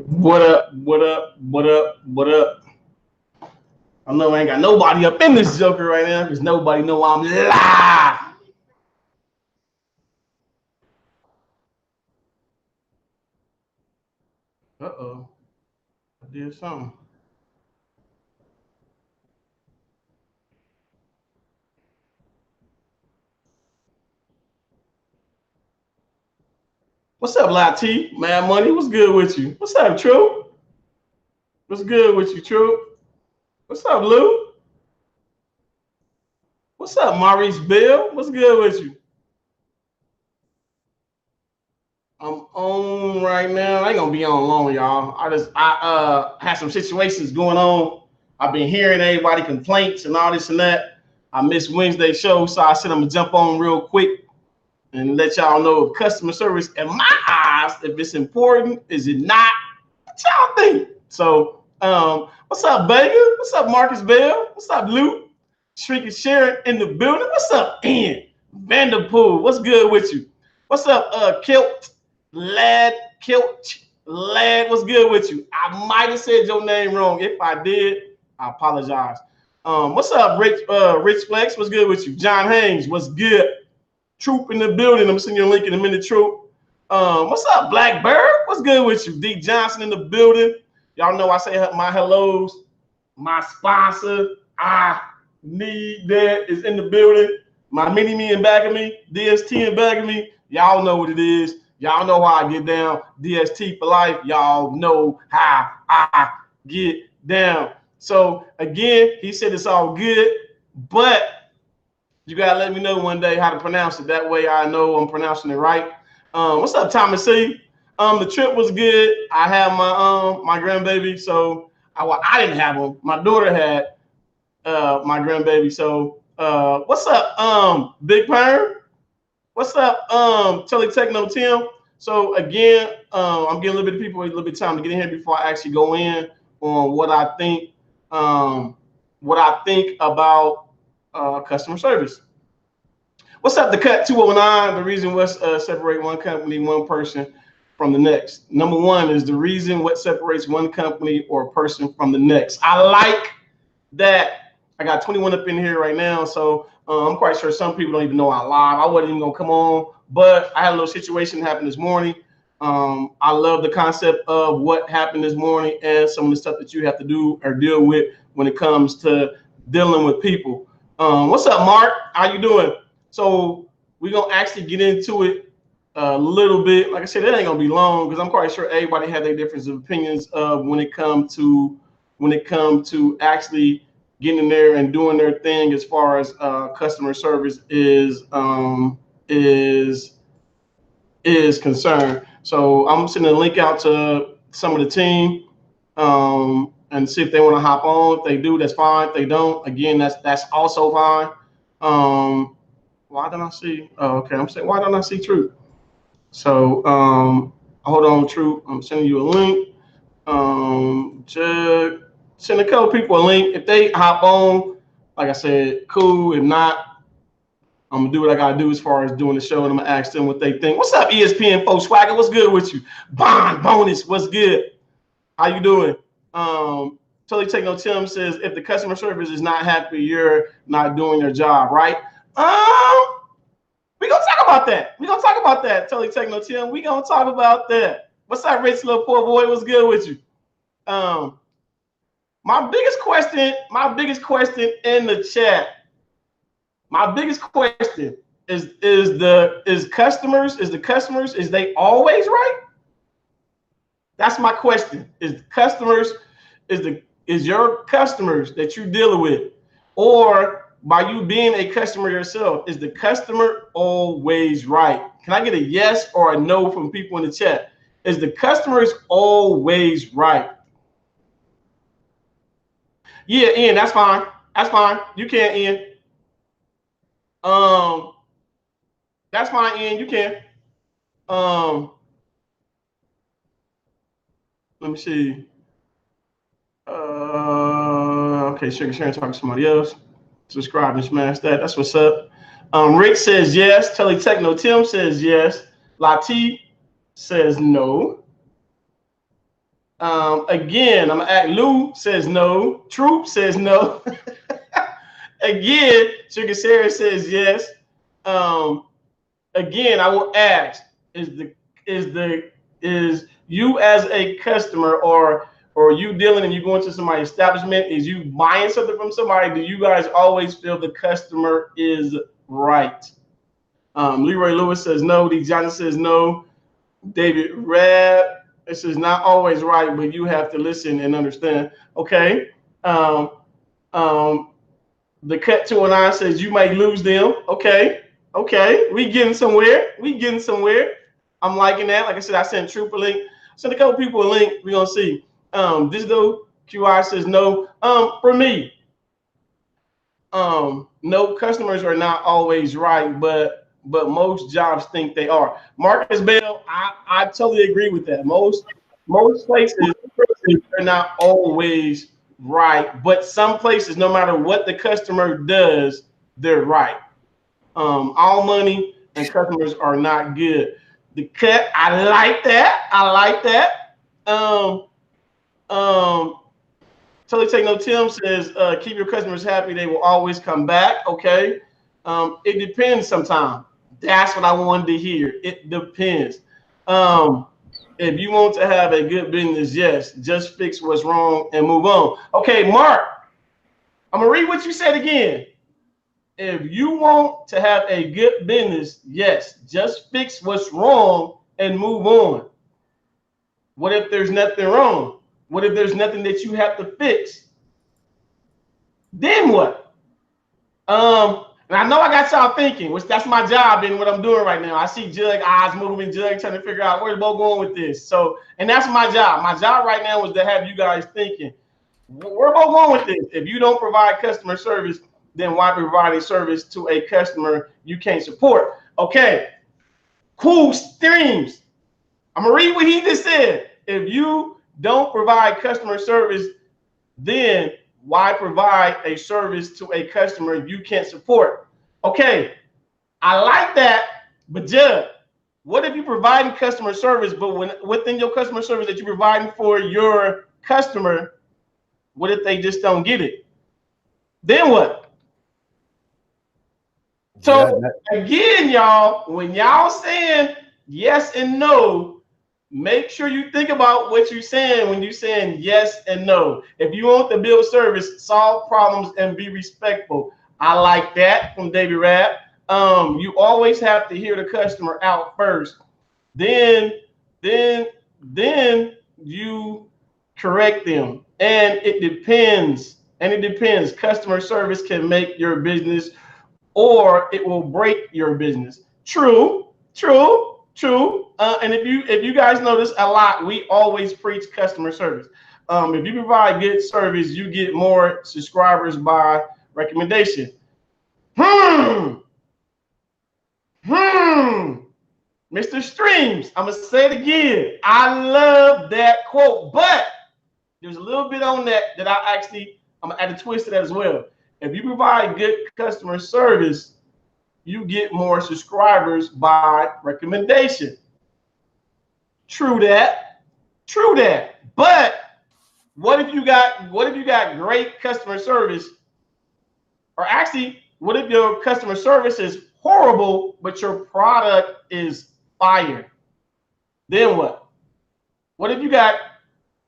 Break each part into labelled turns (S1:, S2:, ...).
S1: What up? What up? What up? What up? I know I ain't got nobody up in this joker right now because nobody know I'm live. Uh-oh. I did something. What's up, Live T? Mad Money, what's good with you? What's up, True? What's good with you, True? What's up, Lou? What's up, Maurice Bill? What's good with you? I'm on right now. I ain't gonna be on long, y'all. I had some situations going on. I've been hearing everybody complaints and all this and that. I missed Wednesday show, so I said I'm gonna jump on real quick and let y'all know if customer service in my eyes, if it's important, is it not? What y'all think? So, what's up, Vega? What's up, Marcus Bell? What's up, Luke? Shrieking Sharon in the building. What's up, Ian Vanderpool? What's good with you? What's up, Kilt Lad? Kilt Lad, what's good with you? I might have said your name wrong. If I did, I apologize. What's up, Rich Flex? What's good with you? John Haynes, what's good? Troop in the building. I'm sending you a link in a minute, Troop. What's up, Blackbird? What's good with you? D Johnson in the building. Y'all know I say my hellos. My sponsor, I need that, is in the building. My mini me in back of me, DST in back of me. Y'all know what it is. Y'all know how I get down. DST for life. Y'all know how I get down. So again, he said it's all good, but you gotta let me know one day how to pronounce it. That way I know I'm pronouncing it right. What's up, Thomas C? The trip was good. I had my grandbaby, so I didn't have him. My daughter had my grandbaby. So what's up, Big Perm? What's up, Telly Techno Tim? So again, I'm getting a little bit of people a little bit of time to get in here before I actually go in on what I think about customer service. What's up, the Cut 209? The reason what's separate one company, one person from the next. Number one is the reason what separates one company or person from the next. I like that. I got 21 up in here right now, so I'm quite sure some people don't even know I'm live. I wasn't even gonna come on, but I had a little situation happen this morning. I love the concept of what happened this morning and some of the stuff that you have to do or deal with when it comes to dealing with people. What's up, Mark? How you doing? So we're gonna actually get into it a little bit. Like I said, it ain't gonna be long because I'm quite sure everybody had their difference of opinions of when it comes to actually getting in there and doing their thing as far as customer service is concerned. So I'm sending a link out to some of the team and see if they want to hop on. If they do, that's fine. If they don't, again, that's also fine. Why don't I see? Oh, okay. I'm saying, why don't I see Truth? So hold on, Truth. I'm sending you a link. Just send a couple people a link. If they hop on, like I said, cool. If not, I'm gonna do what I gotta do as far as doing the show, and I'm gonna ask them what they think. What's up, ESPN Volkswagen? What's good with you? Bond bonus. What's good? How you doing? Totally Techno Tim says if the customer service is not happy, you're not doing your job, right? We gonna talk about that. We gonna talk about that. Totally Techno Tim. We gonna talk about that. What's up, Rich little poor boy? What's good with you? My biggest question in the chat. My biggest question is the customers, is they always right? That's my question. Is your customers that you're dealing with, or by you being a customer yourself, is the customer always right? Can I get a yes or a no from people in the chat? Is the customers always right? Yeah, Ian, that's fine. That's fine. You can, Ian. That's fine, Ian. You can. Let me see. Okay, Sugar Sharon talking to somebody else. Subscribe and smash that. That's what's up. Rick says yes. Telly Techno Tim says yes. Lati says no. Again, I'm gonna act. Lou says no. Troop says no. Again, Sugar Sarah says yes. Again, I will ask: is you as a customer or you dealing and you going to somebody's establishment? Is you buying something from somebody? Do you guys always feel the customer is right? Leroy Lewis says no. D. Johnson says no. David Rab, this is not always right, but you have to listen and understand. Okay. The cut 209 says you might lose them. Okay. Okay. We getting somewhere. We getting somewhere. I'm liking that. Like I said, I sent Troop a link. Send a couple people a link. We're gonna see. This though QI says no. For me, no, customers are not always right, but most jobs think they are. Marcus Bell, I totally agree with that. Most places are not always right, but some places, no matter what the customer does, they're right. All money and customers are not good. The cut, I like that. I like that. Totally take no. Tim says, keep your customers happy. They will always come back. Okay. It depends sometimes. That's what I wanted to hear. It depends. If you want to have a good business, yes, just fix what's wrong and move on. Okay, Mark, I'm going to read what you said again. If you want to have a good business, yes, just fix what's wrong and move on. What if there's nothing wrong? What if there's nothing that you have to fix? Then what? And I know I got y'all thinking, which that's my job and what I'm doing right now. I see Jug eyes moving, Jug trying to figure out where's Bo going with this. So, and that's my job. My job right now is to have you guys thinking, where Bo going with this? If you don't provide customer service, then why provide a service to a customer you can't support? Okay, cool streams. I'm gonna read what he just said. If you don't provide customer service, then why provide a service to a customer you can't support? Okay, I like that, but Judge, what if you're providing customer service, but within your customer service that you're providing for your customer, what if they just don't get it? Then what? So again, y'all, when y'all saying yes and no, make sure you think about what you're saying when you're saying yes and no. If you want to build service, solve problems, and be respectful. I like that from David Rapp. You always have to hear the customer out first. Then you correct them. And it depends. Customer service can make your business or it will break your business. True. And if you guys notice a lot, we always preach customer service. If you provide good service, you get more subscribers by recommendation. Mr. Streams, I'm gonna say it again. I love that quote, but there's a little bit on that I'm gonna add a twist to that as well. If you provide good customer service, you get more subscribers by recommendation. True that. But what if you got great customer service? Or actually, what if your customer service is horrible, but your product is fire? Then what? What if you got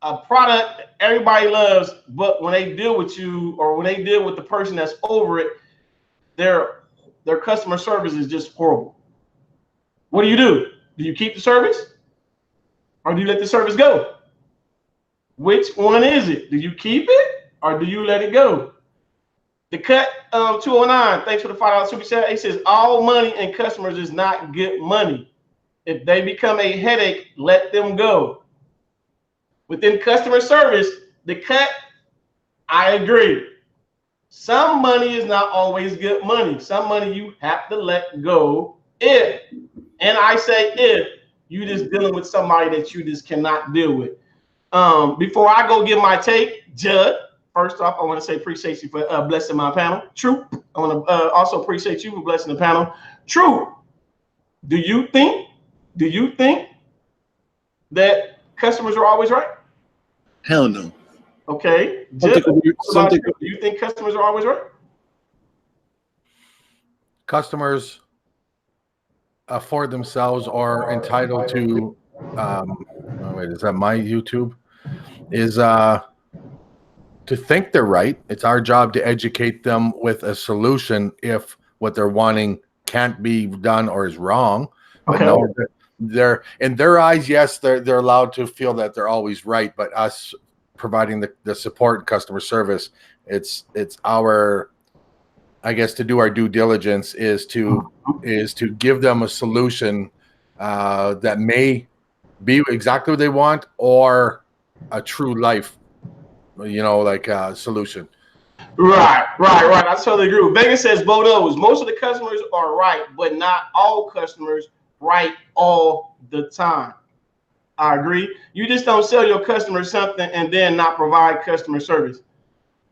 S1: a product that everybody loves, but when they deal with you or when they deal with the person that's over it, their customer service is just horrible? What do? Do you keep the service? Or do you let the service go? Which one is it? Do you keep it or do you let it go? The cut 209, thanks for the $5 super chat. He says all money and customers is not good money. If they become a headache, let them go. Within customer service, the cut, I agree. Some money is not always good money. Some money you have to let go if, and I say if, you just dealing with somebody that you just cannot deal with. Before I go give my take, Judd, first off, I want to say appreciate you for blessing my panel. True. I want to also appreciate you for blessing the panel. True. Do you think that customers are always right?
S2: Hell no.
S1: Okay. Judge, do you think customers are always right?
S3: Customers for themselves are entitled to oh wait, is that my YouTube? Is to think they're right. It's our job to educate them with a solution if what they're wanting can't be done or is wrong. But no, they're in their eyes, yes, they're allowed to feel that they're always right. But us providing the support and customer service, it's our, I guess, to do our due diligence is to give them a solution that may be exactly what they want or a true life, like a solution.
S1: Right. I totally agree. Vegas says both those. Most of the customers are right, but not all customers right all the time. I agree. You just don't sell your customers something and then not provide customer service.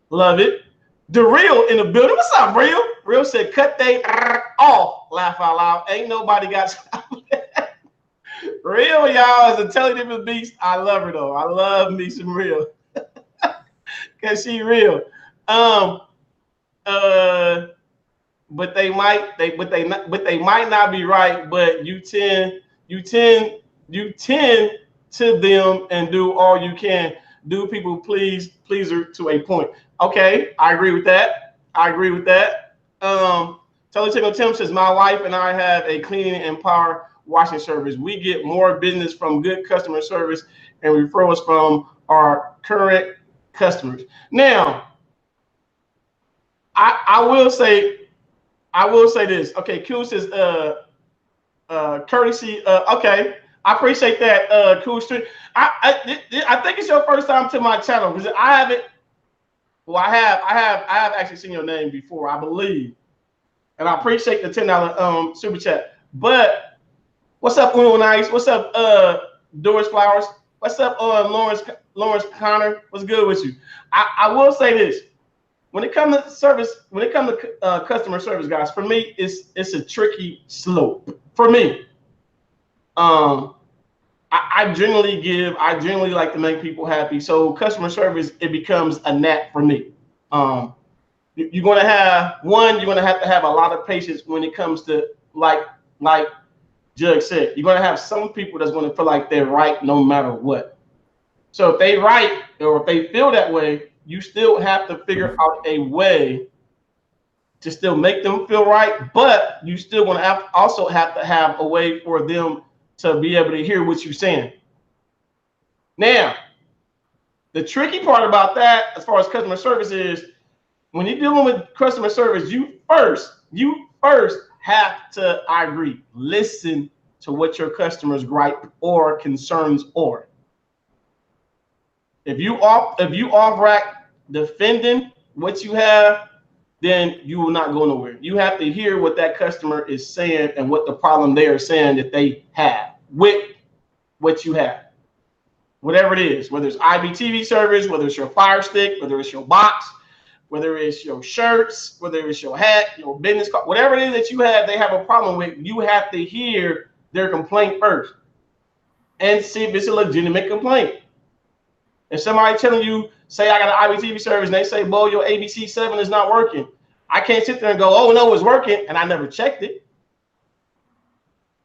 S1: Love it. The Real in the building. What's up, Real? Real said, cut they off. Laugh out loud. Ain't nobody got time. Real, y'all, is a totally different beast. I love her though. I love me some Real. Cause she real. But they might not be right, but you tend to them and do all you can. Do people pleaser to a point. Okay, I agree with that. Totally Tickle Tim says, my wife and I have a cleaning and power washing service. We get more business from good customer service and referrals from our current customers. Now, I will say this. Okay, Q says courtesy. Okay, I appreciate that, Cool Street. I think it's your first time to my channel because I haven't. Well, I have actually seen your name before, I believe, and I appreciate the $10 super chat. But what's up, Uno Nice? What's up, Doris Flowers? What's up, Lawrence Connor? What's good with you? I will say this: when it comes to service, customer service, guys, for me, it's a tricky slope. For me, I generally like to make people happy. So customer service, it becomes a knack for me. You're gonna have to have a lot of patience when it comes to like Judge said. You're gonna have some people that's gonna feel like they're right no matter what. So if they right or if they feel that way, you still have to figure out a way to still make them feel right, but you still want to also have to have a way for them to be able to hear what you're saying. Now, the tricky part about that, as far as customer service, is when you're dealing with customer service, you first have to, I agree, listen to what your customers' gripe or concerns are. If you off rack defending what you have, then you will not go nowhere. You have to hear what that customer is saying and what the problem they are saying that they have with what you have. Whatever it is, whether it's IPTV service, whether it's your Fire Stick, whether it's your box, whether it's your shirts, whether it's your hat, your business card, whatever it is that you have, they have a problem with, you have to hear their complaint first and see if it's a legitimate complaint. If somebody telling you, say I got an IPTV service and they say, "Bo, your ABC 7 is not working," I can't sit there and go, "Oh no, it's working," and I never checked it.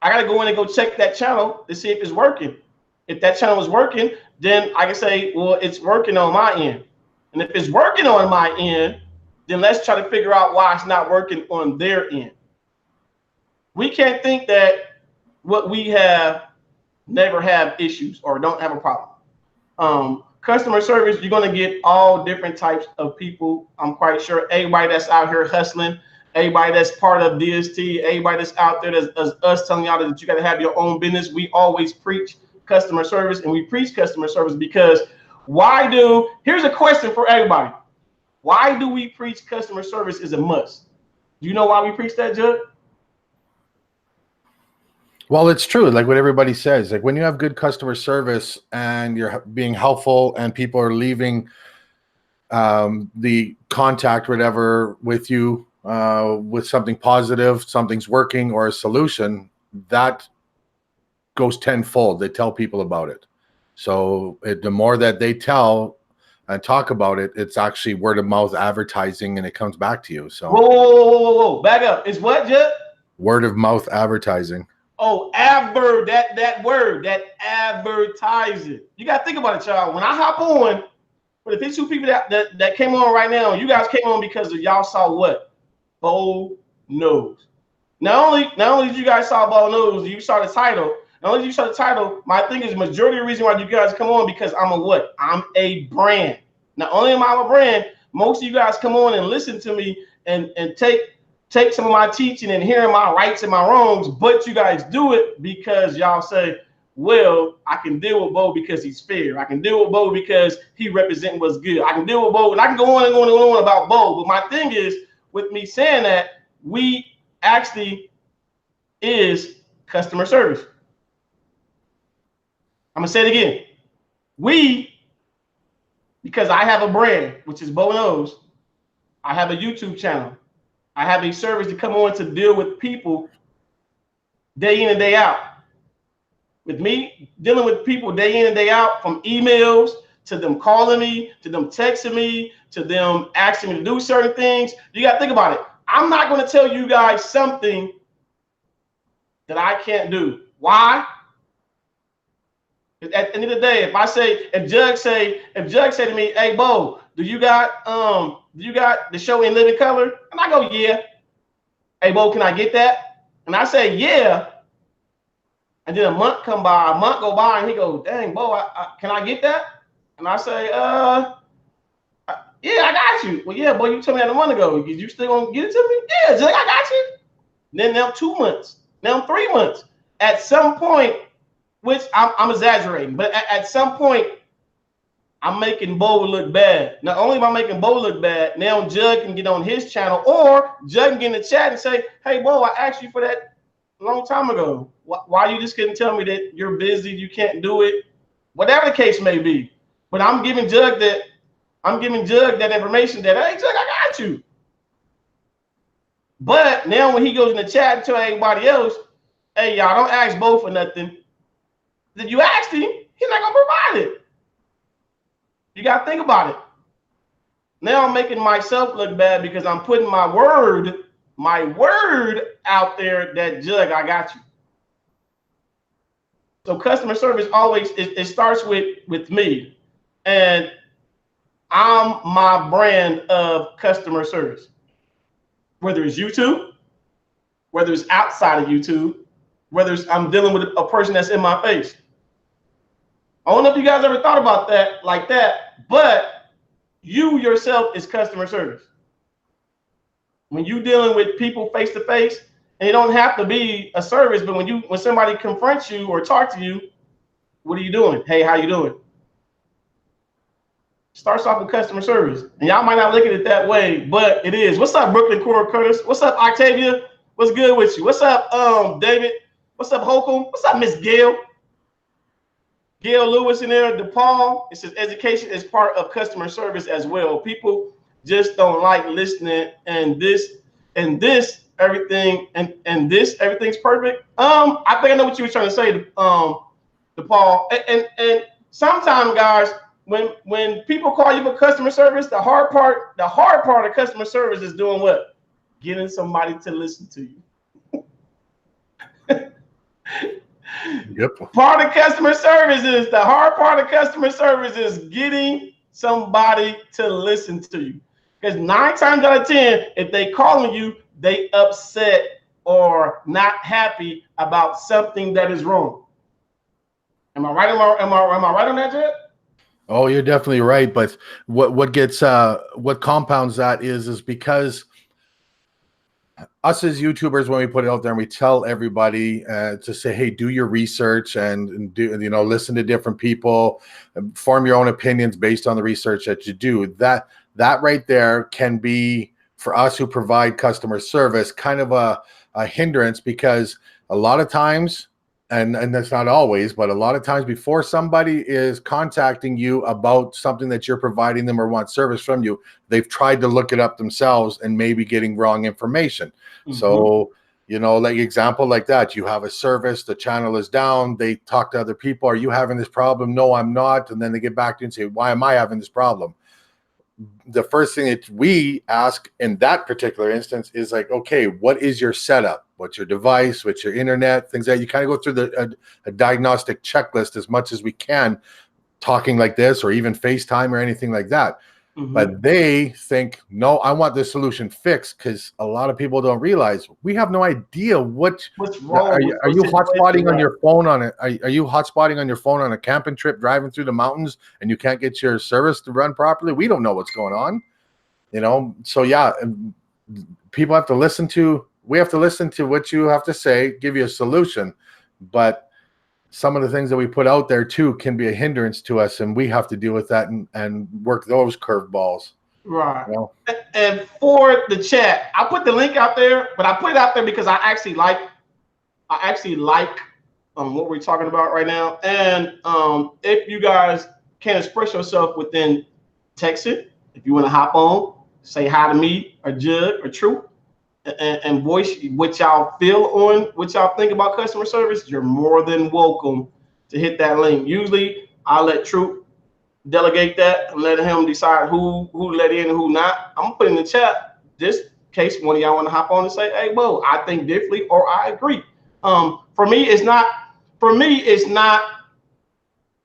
S1: I gotta go in and go check that channel to see if it's working. If that channel is working, then I can say, well, it's working on my end. And if it's working on my end, then let's try to figure out why it's not working on their end. We can't think that what we have never have issues or don't have a problem. Customer service, you're going to get all different types of people. I'm quite sure everybody that's out here hustling, everybody that's part of DST, everybody that's out there that's us telling y'all that you got to have your own business. We always preach customer service, and we preach customer service because here's a question for everybody. Why do we preach customer service is a must? Do you know why we preach that, Judge?
S3: Well, it's true. Like what everybody says, like when you have good customer service and you're being helpful and people are leaving the contact, whatever, with you with something positive, something's working or a solution, that goes tenfold. They tell people about it. So the more that they tell and talk about it, it's actually word of mouth advertising, and it comes back to you. So
S1: whoa, back up. It's what, Jud?
S3: Word of mouth advertising.
S1: Oh, that word, that advertising. You got to think about it, y'all. When I hop on, for the 52 people that came on right now, you guys came on because of y'all saw what? Bold Nose. Not only did you guys saw Bold Nose, you saw the title. Not only did you saw the title, my thing is majority of the reason why you guys come on because I'm a what? I'm a brand. Not only am I a brand, most of you guys come on and listen to me and take some of my teaching and hearing my rights and my wrongs, but you guys do it because y'all say, well, I can deal with Bo because he's fair. I can deal with Bo because he represents what's good. I can deal with Bo, and I can go on and on and on about Bo. But my thing is, with me saying that, we actually is customer service. I'm gonna say it again. We, because I have a brand, which is Bo Knows, I have a YouTube channel. I have a service to come on to deal with people day in and day out. With me dealing with people day in and day out, from emails to them calling me, to them texting me, to them asking me to do certain things. You got to think about it. I'm not going to tell you guys something that I can't do. Why? At the end of the day, if Judge say to me, hey Bo, do you got the show in living color? And I go, yeah. Hey Bo, can I get that? And I say, yeah. And then a month go by, and he goes, dang, Bo, can I get that? And I say, yeah, I got you. Well, yeah, Bo, you told me that a month ago. You still gonna get it to me? Yeah, Judge, I got you. Then now 2 months, now 3 months. At some point, which I'm exaggerating, but at some point, I'm making Bo look bad. Not only am I making Bo look bad, now Jud can get on his channel, or Jud can get in the chat and say, hey, Bo, I asked you for that a long time ago. Why you just couldn't tell me that you're busy, you can't do it, whatever the case may be. But I'm giving Jud that information that, hey, Jud, I got you. But now when he goes in the chat and tell everybody else, hey, y'all, don't ask Bo for nothing. Then you asked him, he's not gonna provide it. You gotta think about it. Now I'm making myself look bad because I'm putting my word out there that Judge, I got you. So customer service always, it starts with me, and I'm my brand of customer service. Whether it's YouTube, whether it's outside of YouTube, whether it's I'm dealing with a person that's in my face. I don't know if you guys ever thought about that like that, but you yourself is customer service. When you dealing with people face to face, and it don't have to be a service, but when somebody confronts you or talk to you, what are you doing? Hey, how you doing? Starts off with customer service. And y'all might not look at it that way, but it is. What's up, Brooklyn Cora Curtis? What's up, Octavia? What's good with you? What's up, David? What's up, Holcomb? What's up, Miss Gail? Gail Lewis in there, DePaul. It says education is part of customer service as well. People just don't like listening, and everything's perfect. I think I know what you were trying to say, DePaul. And sometimes, guys, when people call you for customer service, the hard part of customer service is doing what? Getting somebody to listen to you.
S3: Yep.
S1: Part of customer service is the hard part of customer service is getting somebody to listen to you. Because 9 times out of 10, if they calling you, they upset or not happy about something that is wrong. Am I right? Am I right on that, Jed?
S3: Oh, you're definitely right. But what compounds that is because us as YouTubers, when we put it out there and we tell everybody to say, hey, do your research and do, listen to different people, form your own opinions based on the research that you do. That right there can be, for us who provide customer service, kind of a hindrance, because a lot of times, and that's not always, but a lot of times before somebody is contacting you about something that you're providing them or want service from you, they've tried to look it up themselves and maybe getting wrong information. Mm-hmm. So You know, like example like that, you have a service, the channel is down, they talk to other people, are you having this problem? No, I'm not. And then they get back to you and say, why am I having this problem? The first thing that we ask in that particular instance is like, okay, what is your setup? What's your device? What's your internet? Things that you kind of go through a diagnostic checklist as much as we can, talking like this, or even FaceTime or anything like that. But they think, no, I want this solution fixed, because a lot of people don't realize we have no idea what's wrong. Are you hotspotting on your phone on it? Are you hotspotting on your phone on a camping trip, driving through the mountains, and you can't get your service to run properly? We don't know what's going on, you know. So yeah, people have to listen to. We have to listen to what you have to say, give you a solution, but some of the things that we put out there too can be a hindrance to us, and we have to deal with that and work those curveballs.
S1: Right. You know? And for the chat, I put the link out there, but I put it out there because I actually like what we're talking about right now. And if you guys can express yourself within text it, if you want to hop on, say hi to me or Jud or Truth, and voice what y'all feel on what y'all think about customer service, you're more than welcome to hit that link. Usually I'll let Truth delegate that and let him decide who let in and who not. I'm gonna put in the chat this case one of y'all want to hop on and say, hey, whoa, I think differently or I agree. For me it's not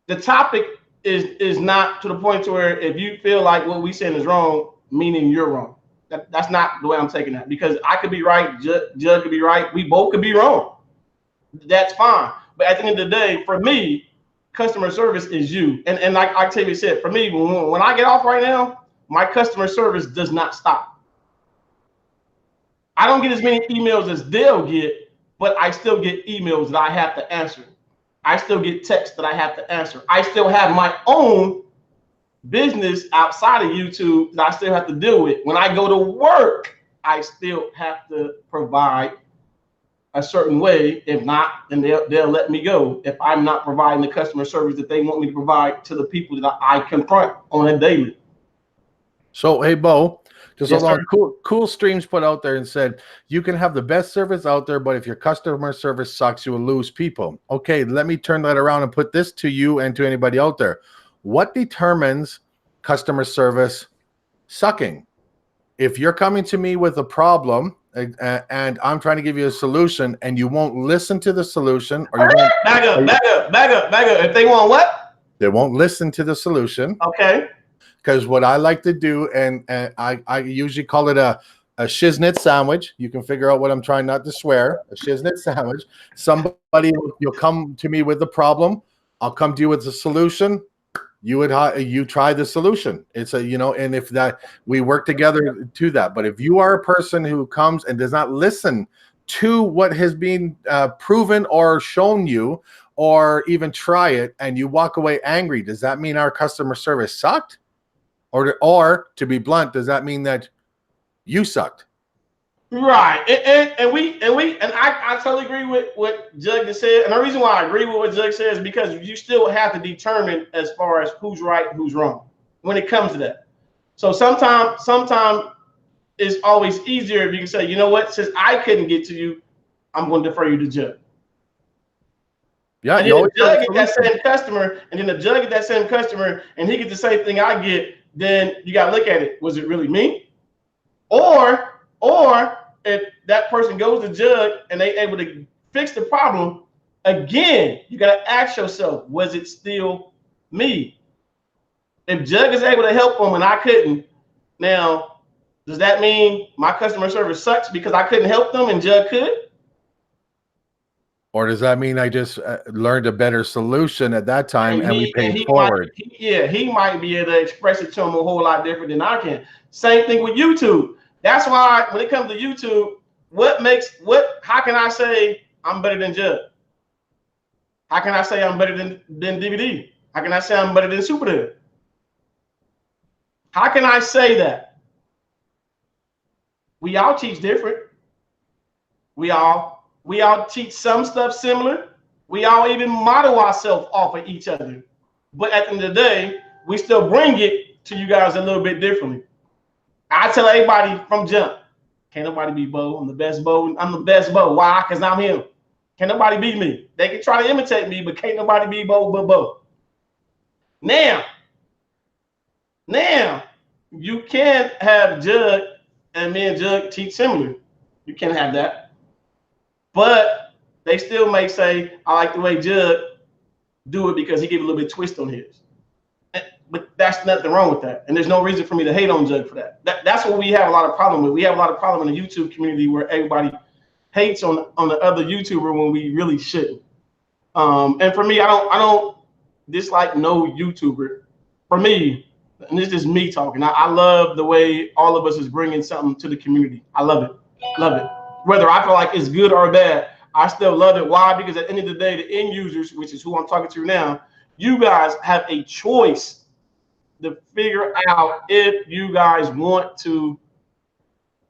S1: the topic is not to the point to where if you feel like what we saying is wrong, meaning you're wrong. That's not the way I'm taking that, because I could be right, Judge could be right, we both could be wrong. That's fine. But at the end of the day, for me, customer service is you. And like Octavia said, for me, when I get off right now, my customer service does not stop. I don't get as many emails as they'll get, but I still get emails that I have to answer. I still get texts that I have to answer. I still have my own business outside of YouTube that I still have to deal with. When I go to work, I still have to provide a certain way. If not, then they'll let me go if I'm not providing the customer service that they want me to provide to the people that I confront on a daily.
S3: So, hey, Bo, just
S1: yes,
S3: hold on. Cool Streams put out there and said, you can have the best service out there, but if your customer service sucks, you will lose people. Okay, let me turn that around and put this to you and to anybody out there. What determines customer service sucking? If you're coming to me with a problem and I'm trying to give you a solution and you won't listen to the solution, or you won't
S1: back up. If they want what?
S3: They won't listen to the solution.
S1: Okay.
S3: Because what I like to do, and I usually call it a shiznit sandwich. You can figure out what I'm trying not to swear. A shiznit sandwich. Somebody, you'll come to me with the problem. I'll come to you with the solution. You try the solution. It's a, you know, and if that, we work together to that. But if you are a person who comes and does not listen to what has been proven or shown you, or even try it, and you walk away angry, does that mean our customer service sucked? Or to be blunt, does that mean that you sucked?
S1: Right. And I totally agree with what Jug just said. And the reason why I agree with what Jug says is because you still have to determine as far as who's right and who's wrong when it comes to that. So sometimes it's always easier if you can say, you know what, since I couldn't get to you, I'm going to defer you to Jug.
S3: Yeah,
S1: and then the Jug get that same customer, and then the Jug get that same customer, and he gets the same thing I get. Then you got to look at it. Was it really me? Or if that person goes to Jug and they able to fix the problem, again, you got to ask yourself, was it still me? If Jug is able to help them and I couldn't, now, does that mean my customer service sucks because I couldn't help them and Jug could?
S3: Or does that mean I just learned a better solution at that time and we paid forward?
S1: He might be able to express it to him a whole lot different than I can. Same thing with YouTube. That's why when it comes to YouTube, how can I say I'm better than Jud? How can I say I'm better than DVD? How can I say I'm better than SUPERDELLTV? How can I say that? We all teach different. We all teach some stuff similar. We all even model ourselves off of each other. But at the end of the day, we still bring it to you guys a little bit differently. I tell everybody from jump, Can't nobody beat Bo. I'm the best Bo. I'm the best Bo. Why? Because I'm him. Can't nobody beat me. They can try to imitate me, but can't nobody beat Bo but Bo. Now, you can have Jug and me and Jug teach similar. You can have that. But they still may say, I like the way Jug do it because he gave a little bit twist on his. But that's nothing wrong with that. And there's no reason for me to hate on Jug for that. That's what we have a lot of problem with. We have a lot of problem in the YouTube community where everybody hates on the other YouTuber when we really shouldn't. And for me, I don't dislike no YouTuber. For me, and this is me talking, I love the way all of us is bringing something to the community. I love it. Love it. Whether I feel like it's good or bad, I still love it. Why? Because at the end of the day, the end users, which is who I'm talking to now, you guys have a choice to figure out if you guys want to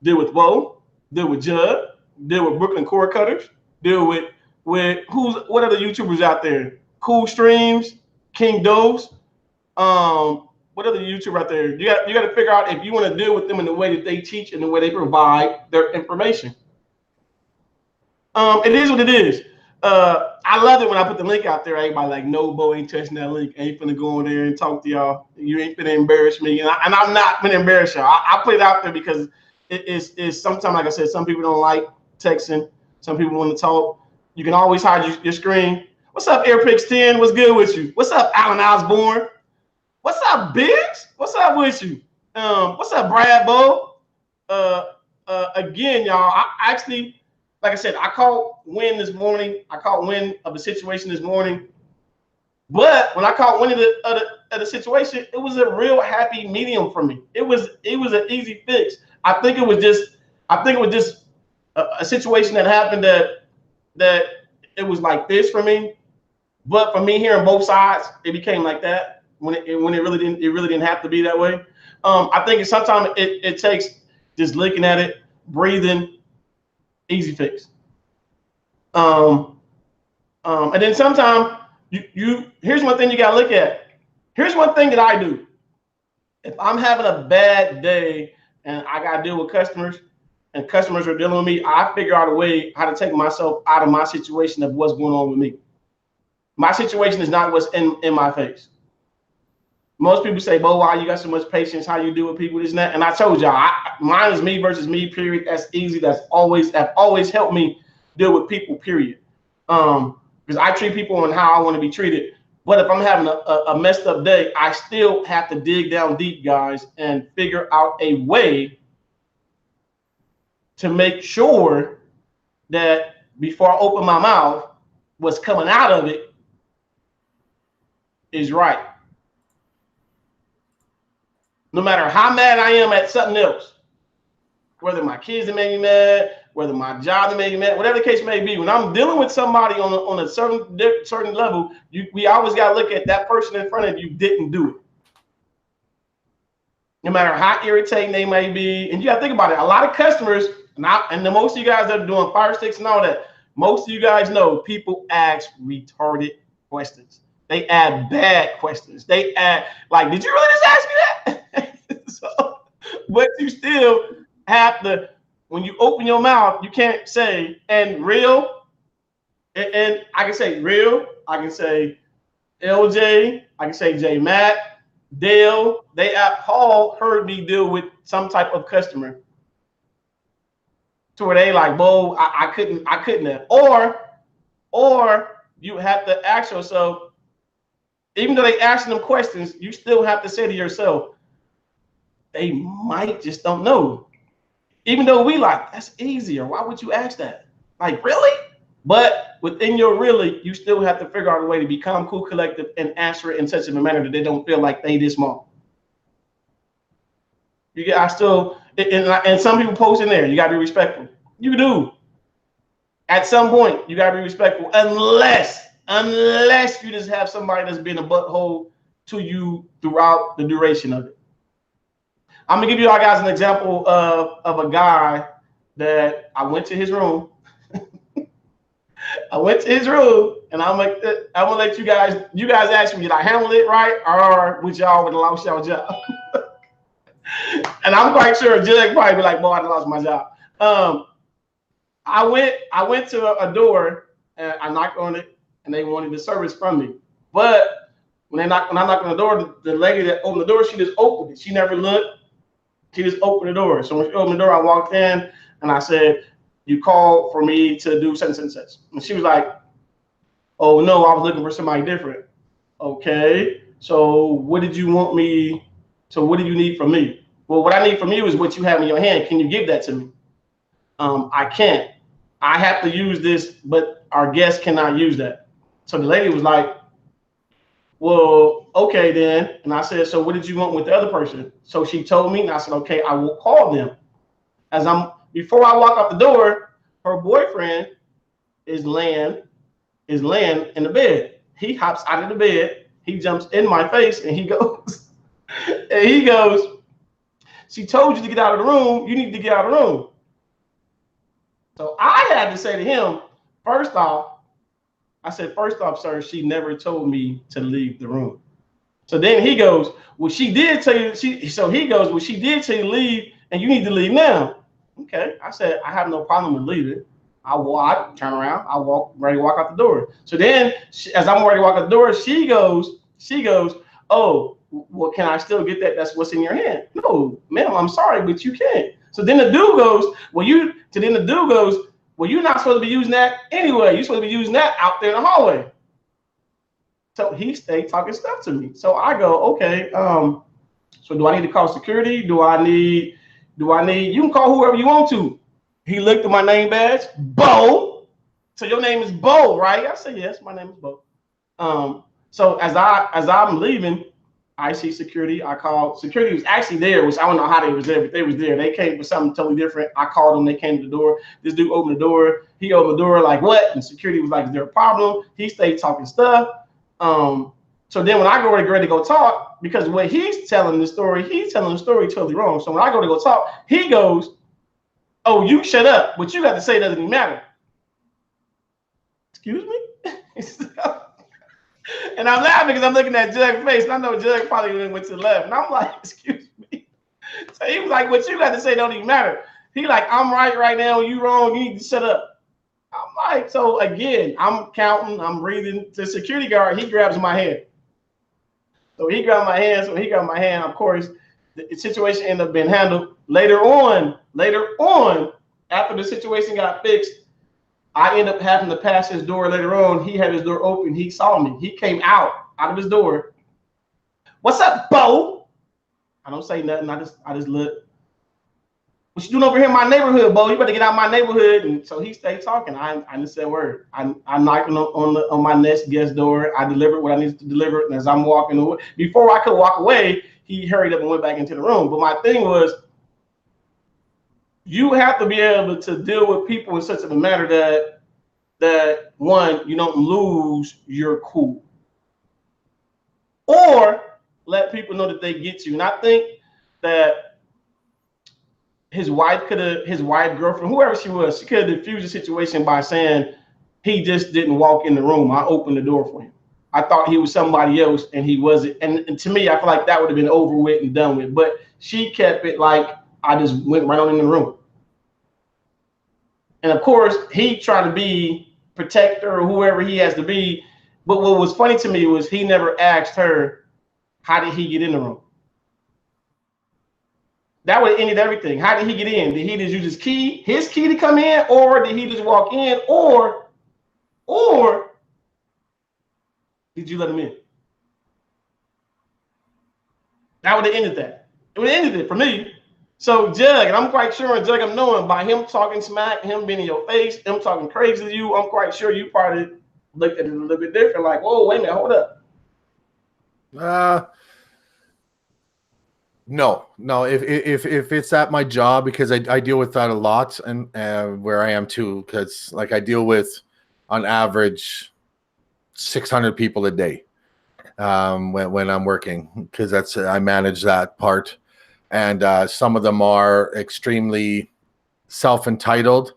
S1: deal with Bo, deal with Judd, deal with Brooklyn Core Cutters, deal with what other YouTubers out there? Cool Streams, King Dose, what other YouTuber out there? You got to figure out if you want to deal with them in the way that they teach and the way they provide their information. It is what it is. I love it when I put the link out there. Everybody like, no, Bo ain't touching that link. Ain't finna go in there and talk to y'all. You ain't finna embarrass me. And I'm not finna embarrass y'all. I put it out there because it's sometimes, like I said, some people don't like texting. Some people want to talk. You can always hide your screen. What's up, Airpix 10? What's good with you? What's up, Alan Osborne? What's up, Biggs? What's up with you? What's up, Brad Bo? Again, y'all, I actually, like I said, I caught wind this morning. I caught wind of the situation this morning. But when I caught wind of the situation, it was a real happy medium for me. It was an easy fix. I think it was just a situation that happened that it was like this for me. But for me hearing both sides, it became like that when it really didn't have to be that way. I think sometimes it takes just looking at it, breathing, easy fix. And then sometimes here's one thing you gotta look at. Here's one thing that I do. If I'm having a bad day and I gotta deal with customers and customers are dealing with me, I figure out a way how to take myself out of my situation of what's going on with me. My situation is not what's in my face. Most people say, Bo, why you got so much patience? How you deal with people, this and that? And I told y'all, mine is me versus me, period. That's easy. That always helped me deal with people, period. Because I treat people on how I want to be treated. But if I'm having a messed up day, I still have to dig down deep, guys, and figure out a way to make sure that before I open my mouth, what's coming out of it is right. No matter how mad I am at something else, whether my kids made me mad, whether my job made me mad, whatever the case may be, when I'm dealing with somebody on a certain level, we always got to look at that person in front of you didn't do it. No matter how irritating they may be, and you got to think about it. A lot of customers, and the most of you guys that are doing fire sticks and all that, most of you guys know people ask retarded questions. They add bad questions. They add like, did you really just ask me that? So, but you still have to, when you open your mouth, you can't say, and real, and I can say real, I can say LJ, I can say J Matt, Dale, they all heard me deal with some type of customer to where they like, Bo, I couldn't have. Or you have to ask yourself, even though they asking them questions, you still have to say to yourself, they might just don't know. Even though we like, that's easier. Why would you ask that? Like, really? But within your really, you still have to figure out a way to become cool, collective, and answer it in such a manner that they don't feel like they this small. And some people post in there, you gotta be respectful. You do. At some point, you gotta be respectful, unless you just have somebody that's been a butthole to you throughout the duration of it. I'm gonna give you all guys an example of a guy that I went to his room. I went to his room, and I'm gonna let you guys ask me, did I handle it right, or would y'all would have lost y'all job? And I'm quite sure Judge probably be like, boy, I lost my job. I went to a door and I knocked on it, and they wanted the service from me. But when I knocked on the door, the lady that opened the door, she just opened it. She never looked. She just opened the door. So when she opened the door, I walked in and I said, "You called for me to do such and such." And she was like, "Oh no, I was looking for somebody different." Okay. So what did you want me? So what do you need from me? Well, what I need from you is what you have in your hand. Can you give that to me? I can't. I have to use this, but our guest cannot use that. So the lady was like, "Well, okay then." And I said, "So what did you want with the other person?" So she told me, and I said, "Okay, I will call them." Before I walk out the door, her boyfriend is laying in the bed. He hops out of the bed, he jumps in my face, and he goes, "She told you to get out of the room. You need to get out of the room." So I had to say to him, first off, sir, she never told me to leave the room. So then he goes, "Well, she did tell you." "Well, she did tell you to leave, and you need to leave now." Okay. I said, "I have no problem with leaving." I turn around, ready to walk out the door. So then, as I'm ready to walk out the door, she goes, "Oh, well, can I still get that? That's what's in your hand." "No, ma'am, I'm sorry, but you can't." So then the dude goes, "Well, you're not supposed to be using that anyway. You're supposed to be using that out there in the hallway." So he stayed talking stuff to me. So I go, "Okay, so do I need to call security? Do I need, you can call whoever you want to." He looked at my name badge, Bo. "So your name is Bo, right?" I said, "Yes, my name is Bo." So as I'm leaving, I see security. I called. Security was actually there, which I don't know how they was there, but they was there. They came for something totally different. I called them. They came to the door. This dude opened the door. He opened the door like, "What?" And security was like, "Is there a problem?" He stayed talking stuff. So then when I go ready to go talk, because when he's telling the story totally wrong. So when I go to go talk, he goes, "Oh, you shut up. What you got to say doesn't even matter." Excuse me? And I'm laughing because I'm looking at Jug's face, and I know Jug probably went to the left. And I'm like, "Excuse me." So he was like, "What you got to say don't even matter." He like, "I'm right now. You wrong. You need to shut up." I'm like, so again, I'm counting, I'm breathing. The security guard, he grabs my hand. So he grabbed my hand. Of course, the situation ended up being handled. Later on, after the situation got fixed, I ended up having to pass his door later on. He had his door open. He saw me. He came out of his door. "What's up, Bo?" I don't say nothing. I just look. "What you doing over here in my neighborhood, Bo? You better get out of my neighborhood." And so he stayed talking. I didn't say a word. I knocked on my next guest door. I delivered what I needed to deliver. And as I'm walking away, before I could walk away, he hurried up and went back into the room. But my thing was, you have to be able to deal with people in such a manner that one, you don't lose your cool, or let people know that they get you. And I think that his girlfriend, whoever she was, she could have diffused the situation by saying, "He just didn't walk in the room. I opened the door for him. I thought he was somebody else, and he wasn't." And to me, I feel like that would have been over with and done with. But she kept it like I just went right on in the room. And of course, he tried to be protector or whoever he has to be. But what was funny to me was he never asked her, how did he get in the room? That would have ended everything. How did he get in? Did he just use his key to come in, or did he just walk in, or did you let him in? That would have ended that. It would have ended it for me. So Jug, and I'm quite sure, Jug, I'm knowing by him talking smack, him being in your face, him talking crazy to you, I'm quite sure you probably looked at it a little bit different, like, "Whoa, wait a minute, hold up."
S3: No. If it's at my job, because I deal with that a lot, and where I am too, because like I deal with on average 600 people a day when I'm working, because I manage that part, and some of them are extremely self-entitled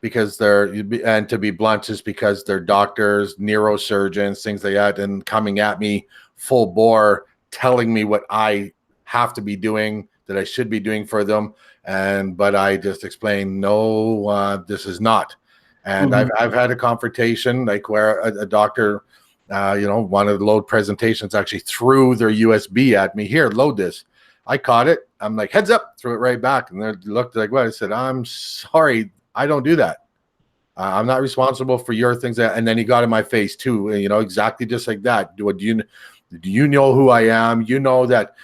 S3: because and to be blunt, just because they're doctors, neurosurgeons, things like that, and coming at me full bore, telling me what I have to be doing that I should be doing for them. But I just explained, no, this is not. And I've had a confrontation like where a doctor, wanted to load presentations, actually threw their USB at me. Here, load this. I caught it. I'm like, heads up, threw it right back. And they looked like, what? I said, I'm sorry, I don't do that. I'm not responsible for your things. And then he got in my face too, exactly just like that. Do you know who I am? You know that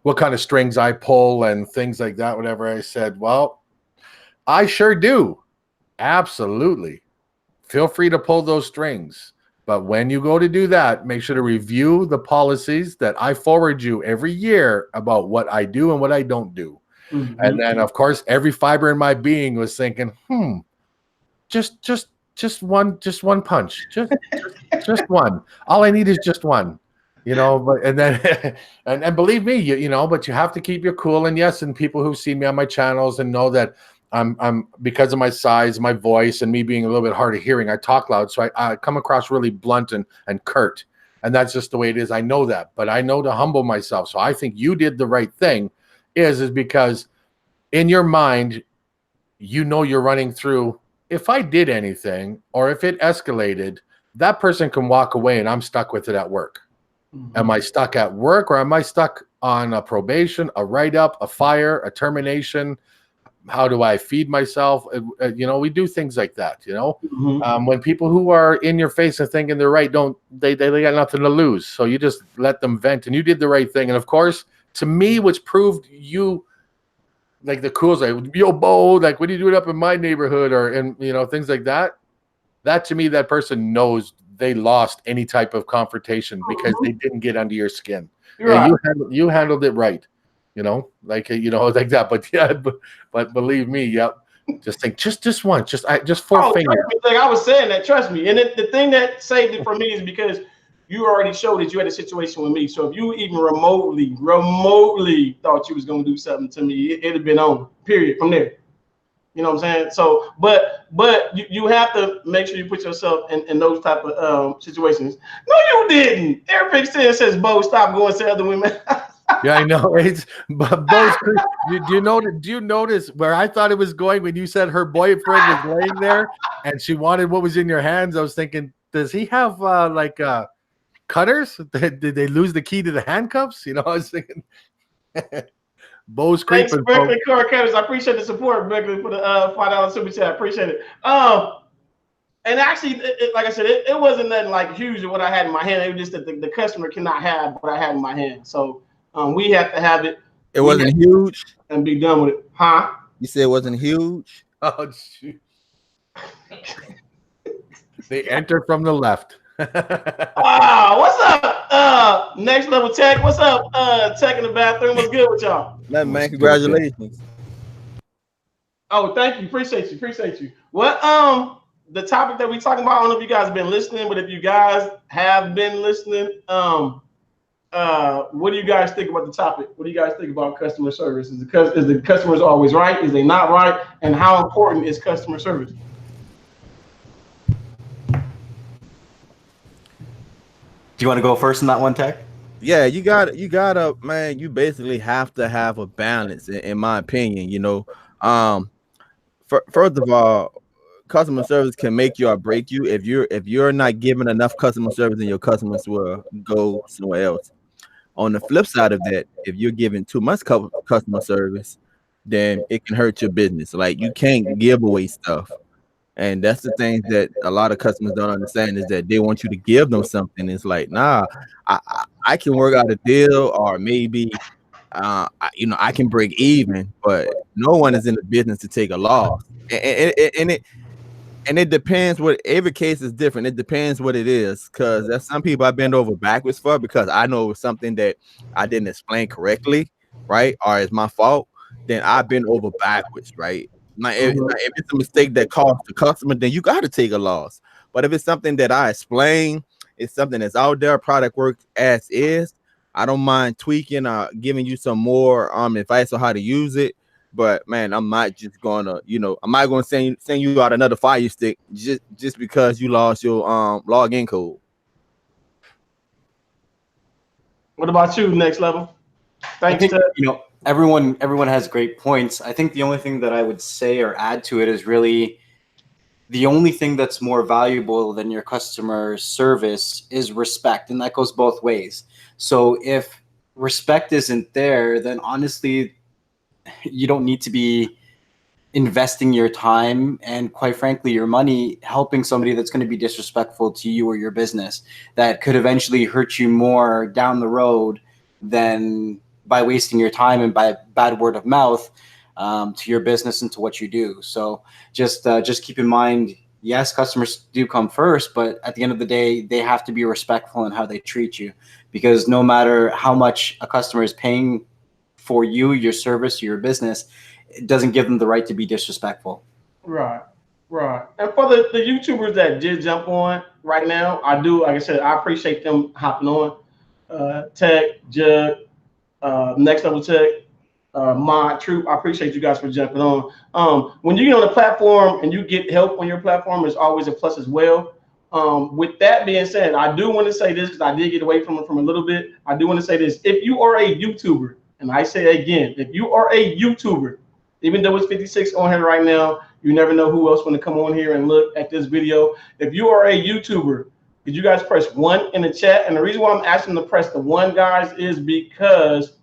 S3: what kind of strings I pull and things like that, whatever. I said, well, I sure do. Absolutely. Feel free to pull those strings. But when you go to do that, make sure to review the policies that I forward you every year about what I do and what I don't do. And then, of course, every fiber in my being was thinking, just one punch, just one. All I need is just one. But and then and believe me, but you have to keep your cool. And yes, and people who see me on my channels and know that I'm because of my size, my voice, and me being a little bit hard of hearing, I talk loud, so I come across really blunt and curt, and that's just the way it is. I know that, but I know to humble myself. So I think you did the right thing, is because in your mind, you're running through. If I did anything or if it escalated, that person can walk away, and I'm stuck with it at work. Am I stuck at work, or am I stuck on a probation, a write-up, a fire, a termination? How do I feed myself? We do things like that, when people who are in your face and thinking they're right, they got nothing to lose. So you just let them vent, and you did the right thing. And of course, to me, which proved you like the coolest, like, yo, Bo, like, what are you doing up in my neighborhood? And things like that. That to me, that person knows they lost any type of confrontation because they didn't get under your skin.
S1: Right.
S3: You handled it right. Like that. But yeah, but believe me, yep. Just think, just one, just 4 fingers.
S1: I was saying that, trust me. And the thing that saved it for me is because you already showed that you had a situation with me. So if you even remotely thought you was gonna do something to me, it'd have been on. Period. From there. You know what I'm saying? So, but you have to make sure you put yourself in those type of situations. No, you didn't. Every says, Bo, stop going to other women.
S3: Yeah, I know. But do you notice where I thought it was going when you said her boyfriend was laying there and she wanted what was in your hands? I was thinking, does he have cutters? Did they lose the key to the handcuffs? I was thinking. Bo's creeping.
S1: Thanks, Berkeley Car Cutters. I appreciate the support, Berkeley, for the $5 super chat. I appreciate it. And actually, like I said, it wasn't nothing like huge of what I had in my hand. It was just that the customer cannot have what I had in my hand. So we have to have it.
S2: It wasn't huge.
S1: And be done with it. Huh?
S2: You said it wasn't huge?
S3: Oh, shoot. They enter from the left.
S1: What's up? Next Level Tech. What's up? Tech in the bathroom. What's good with y'all?
S2: Man, congratulations.
S1: Oh, thank you. Appreciate you. What the topic that we talking about, I don't know if you guys have been listening, but if you guys have been listening, what do you guys think about the topic? What do you guys think about customer service? Is the customers always right? Is they not right? And how important is customer service?
S4: Do you want to go first in that one, Tech?
S2: Yeah, you gotta, man, you basically have to have a balance, in my opinion. First of all, customer service can make you or break you. If you're not giving enough customer service, then your customers will go somewhere else. On the flip side of that, if you're giving too much customer service, then it can hurt your business. Like, you can't give away stuff. And that's the thing that a lot of customers don't understand, is that they want you to give them something. It's like, nah, I can work out a deal, or maybe, I can break even, but no one is in the business to take a loss. And it depends every case is different. It depends what it is, because there's some people I bend over backwards for because I know it was something that I didn't explain correctly, right? Or it's my fault, then I bend over backwards, right? If it's a mistake that costs the customer, then you got to take a loss. But if it's something that I explain, it's something that's out there, product works as is, I don't mind tweaking or giving you some more advice on how to use it. But man, I'm not just gonna, I'm not gonna send you out another Fire Stick just because you lost your login code.
S1: What about you, Next Level? Thanks,
S4: I think,
S1: Ted.
S4: you know, everyone has great points. I think the only thing that I would say or add to it is really the only thing that's more valuable than your customer service is respect, and that goes both ways. So if respect isn't there, then honestly, you don't need to be investing your time and, quite frankly, your money helping somebody that's going to be disrespectful to you or your business, that could eventually hurt you more down the road than by wasting your time and by bad word of mouth to your business and to what you do. So just keep in mind, yes, customers do come first, but at the end of the day, they have to be respectful in how they treat you, because no matter how much a customer is paying for you, your service, your business, it doesn't give them the right to be disrespectful.
S1: Right, right. And for the YouTubers that did jump on right now, I do, like I said, I appreciate them hopping on. Tech, Jug, Next Level Tech, Mod, Troop, I appreciate you guys for jumping on. When you get on the platform and you get help on your platform, it's always a plus as well. With that being said, I do want to say this, because I did get away from it from a little bit. I do want to say this. If you are a YouTuber, and I say again, if you are a YouTuber, even though it's 56 on here right now, you never know who else want to come on here and look at this video. If you are a YouTuber, could you guys press 1 in the chat? And the reason why I'm asking to press the 1, guys, is because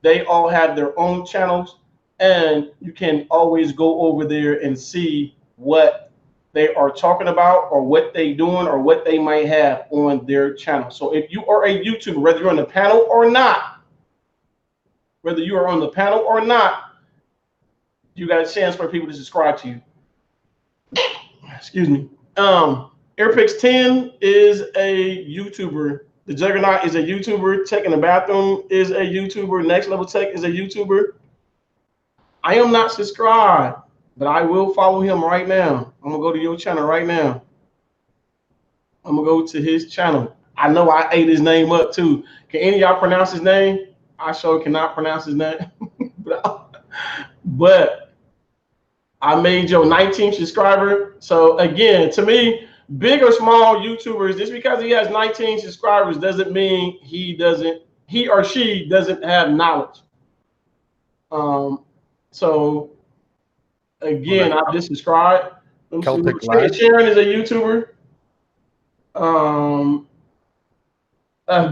S1: they all have their own channels, and you can always go over there and see what they are talking about, or what they doing, or what they might have on their channel. So if you are a YouTuber, whether you're on the panel or not, you got a chance for people to subscribe to you. Excuse me. Airpix 10 is a YouTuber. The Juggernaut is a YouTuber. Tech in the Bathroom is a YouTuber. Next Level Tech is a YouTuber. I am not subscribed, but I will follow him right now. I'm gonna go to your channel right now. I'm gonna go to his channel. I know I ate his name up too. Can any of y'all pronounce his name? I sure cannot pronounce his name. But I made your 19th subscriber. So again, to me, big or small YouTubers, just because he has 19 subscribers doesn't mean he or she doesn't have knowledge. So again, I've just subscribed. Sharon is a YouTuber.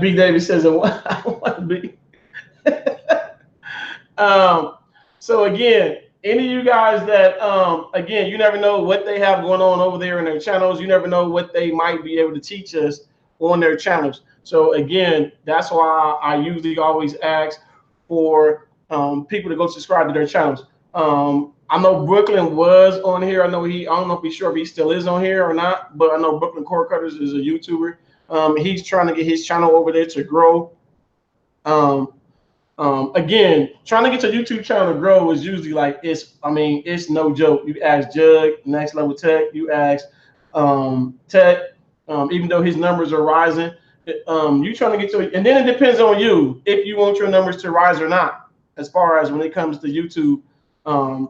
S1: Big David says I want to be. So again, any of you guys that again, you never know what they have going on over there in their channels. You never know what they might be able to teach us on their channels. So again, that's why I usually always ask for people to go subscribe to their channels. I know Brooklyn was on here. I don't know if he's sure if he still is on here or not, but I know Brooklyn Core Cutters is a YouTuber. He's trying to get his channel over there to grow. Again, trying to get your YouTube channel to grow is usually like, it's no joke. You ask Jug, Next Level Tech, you ask Tech, even though his numbers are rising, you trying to get and then it depends on you if you want your numbers to rise or not. As far as when it comes to YouTube, am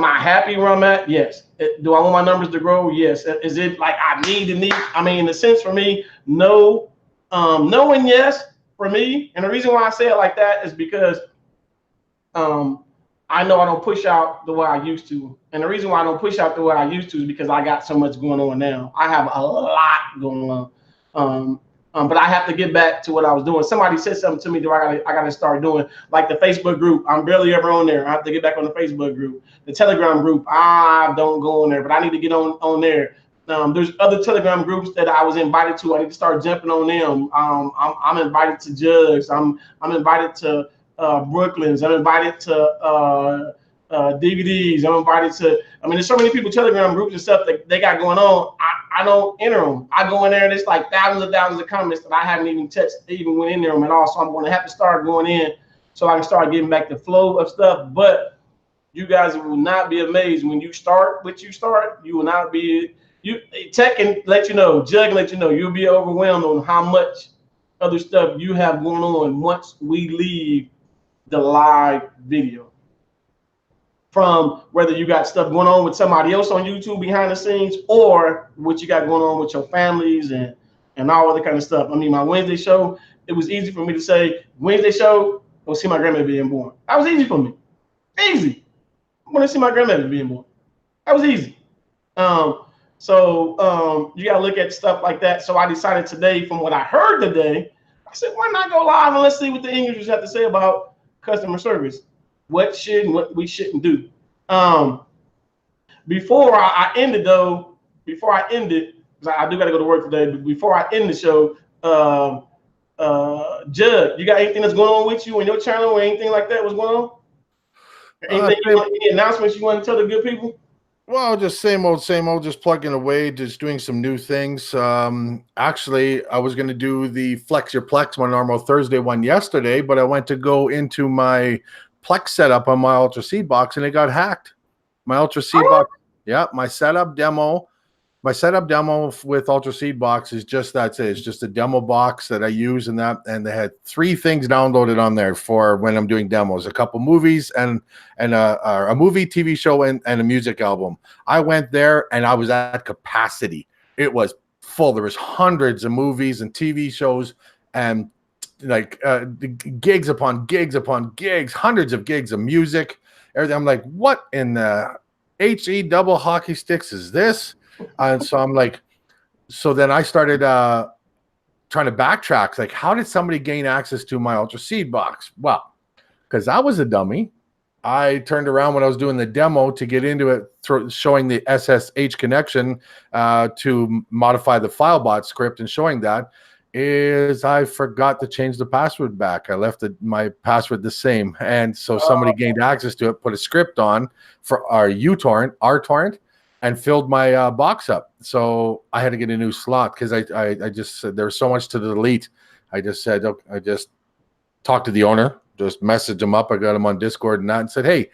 S1: I happy where I'm at? Yes. Do I want my numbers to grow? Yes. Is it like I need? In a sense, for me, no. No and yes. For me, and the reason why I say it like that is because I know I don't push out the way I used to. And the reason why I don't push out the way I used to is because I got so much going on now. I have a lot going on. But I have to get back to what I was doing. Somebody said something to me that I gotta start doing, like the Facebook group. I'm barely ever on there. I have to get back on the Facebook group. The Telegram group, I don't go on there, but I need to get on there. There's other Telegram groups that I was invited to. I need to start jumping on them. I'm invited to Jugs. I'm invited to Brooklyn's. I'm invited to DVDs. I'm invited to. There's so many people Telegram groups and stuff that they got going on. I don't enter them. I go in there and it's like thousands of comments that I haven't even touched, even went in there them at all. So I'm going to have to start going in so I can start getting back the flow of stuff. But you guys will not be amazed when you start what you start. You will not be. Tech can let you know, Jug can let you know, you'll be overwhelmed on how much other stuff you have going on once we leave the live video. From whether you got stuff going on with somebody else on YouTube behind the scenes, or what you got going on with your families and all other kind of stuff. My Wednesday show it was easy for me to say Wednesday show, go see my grandmother being born. That was easy for me. Easy. I want to see my grandmother being born. That was easy. So you gotta look at stuff like that. So I decided today, from what I heard today, I said, why not go live and let's see what the English have to say about customer service. What should and what we shouldn't do. Before I end it though, because I do gotta go to work today, but before I end the show, Judd, you got anything that's going on with you on your channel or anything like that? What's going on? Any announcements you want to tell the good people?
S3: Well, just same old, just plugging away, just doing some new things. Actually, I was going to do the Flex Your Plex, my normal Thursday one yesterday, but I went to go into my Plex setup on my Ultra Seed box and it got hacked. My Ultra Seed box, yeah, my setup demo with Ultra Seed box is just that's it. It's just a demo box that I use and they had 3 things downloaded on there for when I'm doing demos, a couple movies and a movie, TV show and a music album. I went there and I was at capacity. It was full. There was hundreds of movies and TV shows and like gigs upon gigs upon gigs, hundreds of gigs of music. Everything. I'm like, what in the HE double hockey sticks is this? And so I'm like, so then I started trying to backtrack. Like, how did somebody gain access to my Ultra Seed box? Well, because I was a dummy. I turned around when I was doing the demo to get into it, showing the SSH connection to modify the FileBot script and showing that is I forgot to change the password back. I left my password the same. And so somebody gained access to it, put a script on for our RTorrent, and filled my box up. So I had to get a new slot because I just said there was so much to delete. I just said, okay, I just talked to the owner, just messaged him up. I got him on Discord and that and said, hey,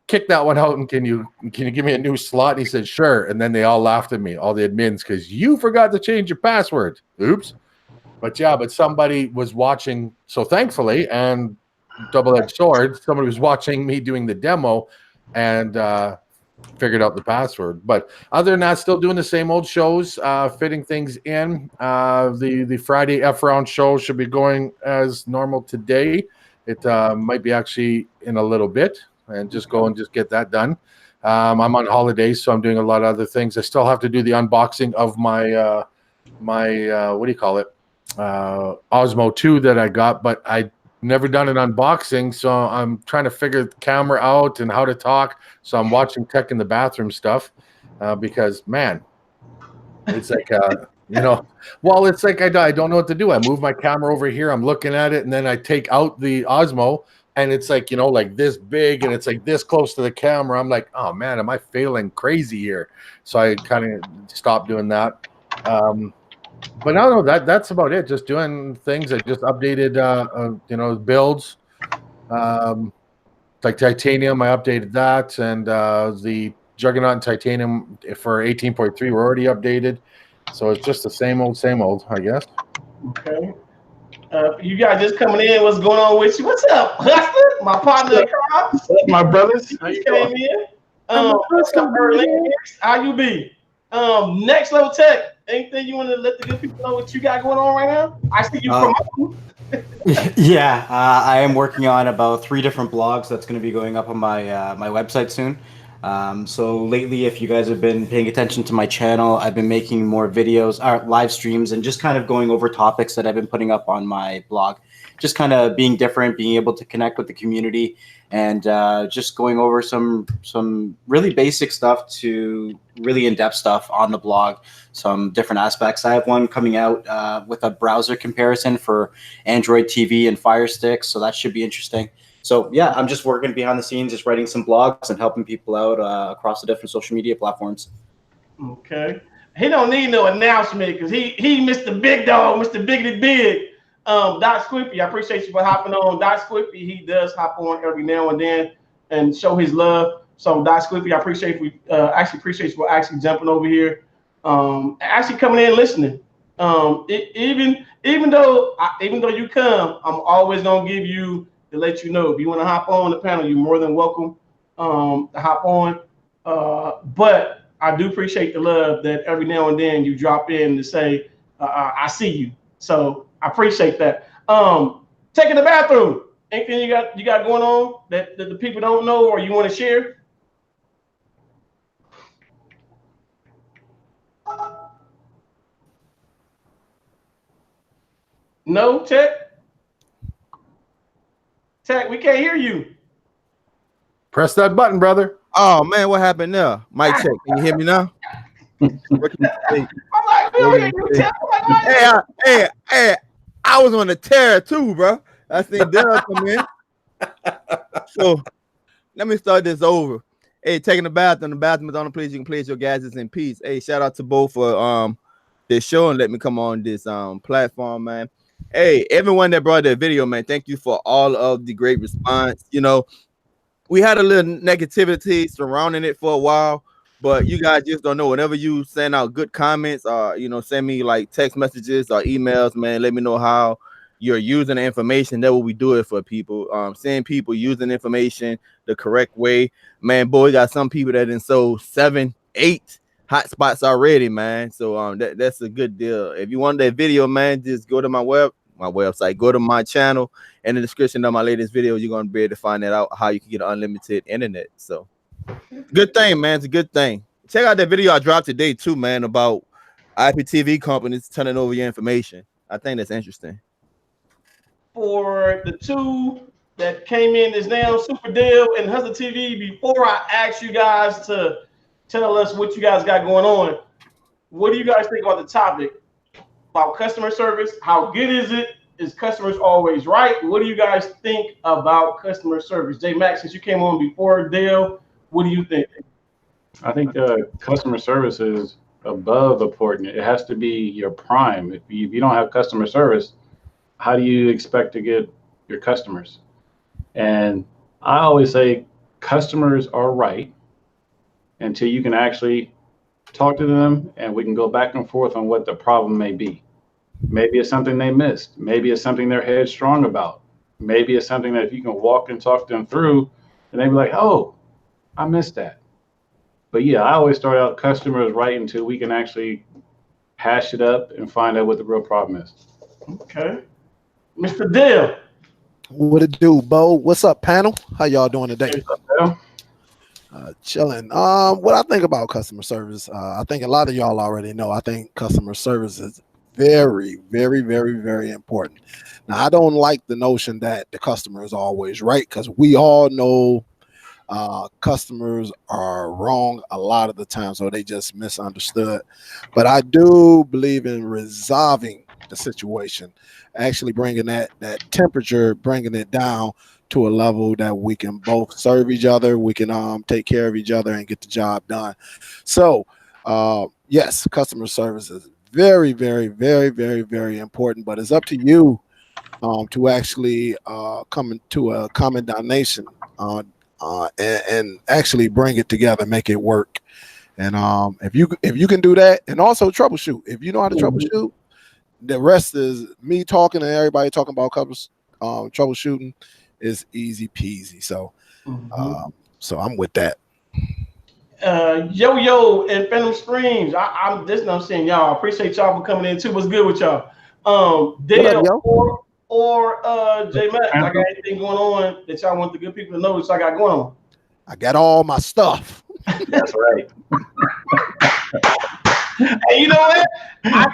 S3: kick that one out and can you give me a new slot? And he said, sure. And then they all laughed at me, all the admins, because you forgot to change your password. Oops. But yeah, but somebody was watching. So thankfully, and double-edged sword, somebody was watching me doing the demo and figured out the password. But other than that, still doing the same old shows, fitting things in. The Friday F-Round show should be going as normal today. It might be actually in a little bit, and just go and just get that done. I'm on holidays, so I'm doing a lot of other things. I still have to do the unboxing of my what do you call it, Osmo 2 that I got, but I never done an unboxing, so I'm trying to figure the camera out and how to talk. So I'm watching tech in the bathroom stuff because, man, it's like you know, well, it's like I don't know what to do. I move my camera over here, I'm looking at it, and then I take out the Osmo, and it's like, you know, like this big, and it's like this close to the camera. I'm like, oh man, am I failing crazy here? So I kind of stopped doing that. But no, that's about it. Just doing things. I just updated, you know, builds. Like Titanium, I updated that, and the Juggernaut and Titanium for 18.3 were already updated. So it's just the same old, I guess.
S1: Okay. You guys just coming in. What's going on with you? What's up, Hustler? My partner,
S5: What's up, my brothers?
S1: How you came in? How you be? Next Level Tech. Anything you want to let the good people know what you got going on right now? I see you promoting.
S4: Yeah, I am working on about 3 different blogs that's going to be going up on my my website soon. So lately, if you guys have been paying attention to my channel, I've been making more videos, live streams, and just kind of going over topics that I've been putting up on my blog. Just kind of being different, being able to connect with the community, and just going over some really basic stuff to really in-depth stuff on the blog, some different aspects. I have one coming out with a browser comparison for Android TV and Fire Stick, so that should be interesting. So yeah, I'm just working behind the scenes, just writing some blogs and helping people out across the different social media platforms.
S1: Okay. He don't need no announcement because he Mr. Big Dog, Mr. Biggity Big. Doc Squippy, I appreciate you for hopping on. Doc Squippy, he does hop on every now and then and show his love. So Doc Squippy, I appreciate you for actually jumping over here, actually coming in and listening. Even though you come, I'm always gonna give you to let you know if you want to hop on the panel, you're more than welcome to hop on. But I do appreciate the love that every now and then you drop in to say I see you. So I appreciate that. Taking the bathroom. Anything you got going on that the people don't know or you want to share? No, Tech? Tech, we can't hear you.
S3: Press that button, brother.
S2: Oh man, what happened there? Mic check. Can you hear me now?
S1: I'm like, we don't hear you, Tech. I'm like,
S2: Hey, I was on the tear too, bro. I seen Dale come in. So let me start this over. Hey, taking the bathroom. The bathroom is on the place. You can place your gadgets in peace. Hey, shout out to both for this show and let me come on this platform, man. Hey, everyone that brought that video, man, thank you for all of the great response. You know, we had a little negativity surrounding it for a while, but you guys just don't know. Whenever you send out good comments or, you know, send me like text messages or emails, man, let me know how you're using the information. That what we do it for people. Seeing people using information the correct way. Man, boy, we got some people that done sold 7, 8 hotspots already, man. So that's a good deal. If you want that video, man, just go to my website, go to my channel. In the description of my latest video, you're gonna be able to find that out how you can get unlimited internet. So good thing, man. It's a good thing. Check out that video I dropped today too, man, about IPTV companies turning over your information. I think that's interesting.
S1: for the two that came in is now SUPERDELTV and Hustle TV. Before I ask you guys to tell us what you guys got going on, what do you guys think about the topic about customer service? How good is it? Is customers always right? What do you guys think about customer service? J Max, since you came on before Dale, what do you think?
S6: I think customer service is above important. It has to be your prime. If you don't have customer service, how do you expect to get your customers? And I always say customers are right until you can actually talk to them and we can go back and forth on what the problem may be. Maybe it's something they missed. Maybe it's something they're headstrong about. Maybe it's something that if you can walk and talk them through, and they'd be like, oh, I missed that. But yeah, I always start out customers right until we can actually hash it up and find out what the real problem is.
S1: Okay. Mr. Dale.
S7: What it do, Bo? What's up, panel? How y'all doing today? Chilling. What I think about customer service, I think a lot of y'all already know. I think customer service is very, very, very, very important. Now, I don't like the notion that the customer is always right, because we all know customers are wrong a lot of the time, so they just misunderstood. But I do believe in resolving the situation, actually bringing that temperature, bringing it down to a level that we can both serve each other, we can take care of each other and get the job done. So yes, customer service is very, very, very, very, very important, but it's up to you to actually come to a common denomination and actually bring it together, make it work. And if you can do that, and also troubleshoot. If you know how to troubleshoot, the rest is me talking and everybody talking about troubleshooting is easy peasy. So so I'm with that.
S1: Yo and Phantom Streams. I'm seeing y'all. I appreciate y'all for coming in too. What's good with y'all? Dale or J Max, I got anything going on that y'all want the good people to know that I got going on?
S7: I got all my stuff.
S6: That's right.
S1: Hey, you know what? I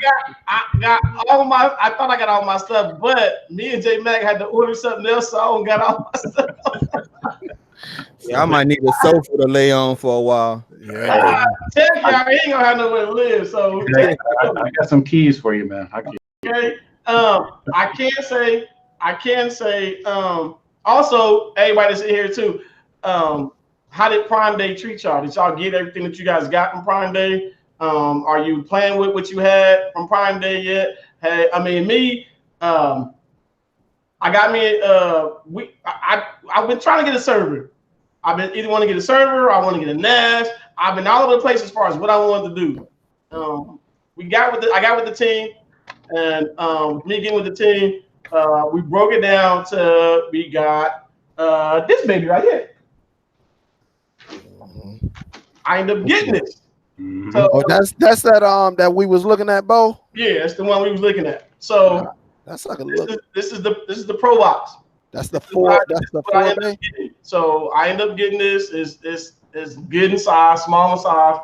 S1: got all my. I thought I got all my stuff, but me and J Mac had to order something else, so I don't got all my stuff.
S2: Yeah, I might need a sofa to lay on for a while.
S1: Yeah, tell y'all he ain't gonna have nowhere to live. So
S6: I got some keys for you, man.
S1: Okay. I can say. Also, everybody that's in here too. How did Prime Day treat y'all? Did y'all get everything that you guys got from Prime Day? Are you playing with what you had from Prime Day yet? Hey, I mean, me, I got me. I've been trying to get a server. I've been either want to get a server or I want to get a NAS. I've been all over the place as far as what I wanted to do. I got with the team, and me getting with the team, we broke it down to we got this baby right here. I ended up getting this. So,
S7: that's that that we was looking at, Bo.
S1: Yeah, it's the one we was looking at. So
S7: That's like a look.
S1: This is the Pro Box.
S7: That's the 4. That's the 4 bay.
S1: So I end up getting this. It's good in size, small in size.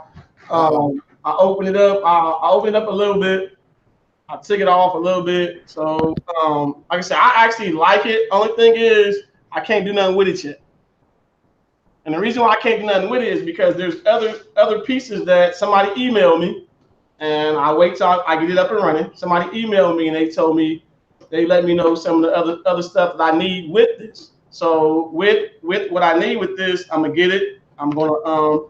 S1: I open it up. I open it up a little bit. I took it off a little bit. So like I said, I actually like it. Only thing is I can't do nothing with it yet. And the reason why I can't do nothing with it is because there's other pieces that somebody emailed me, and I wait till I get it up and running. Somebody emailed me and they told me, they let me know some of the other stuff that I need with this. So with what I need with this, I'm gonna get it. I'm gonna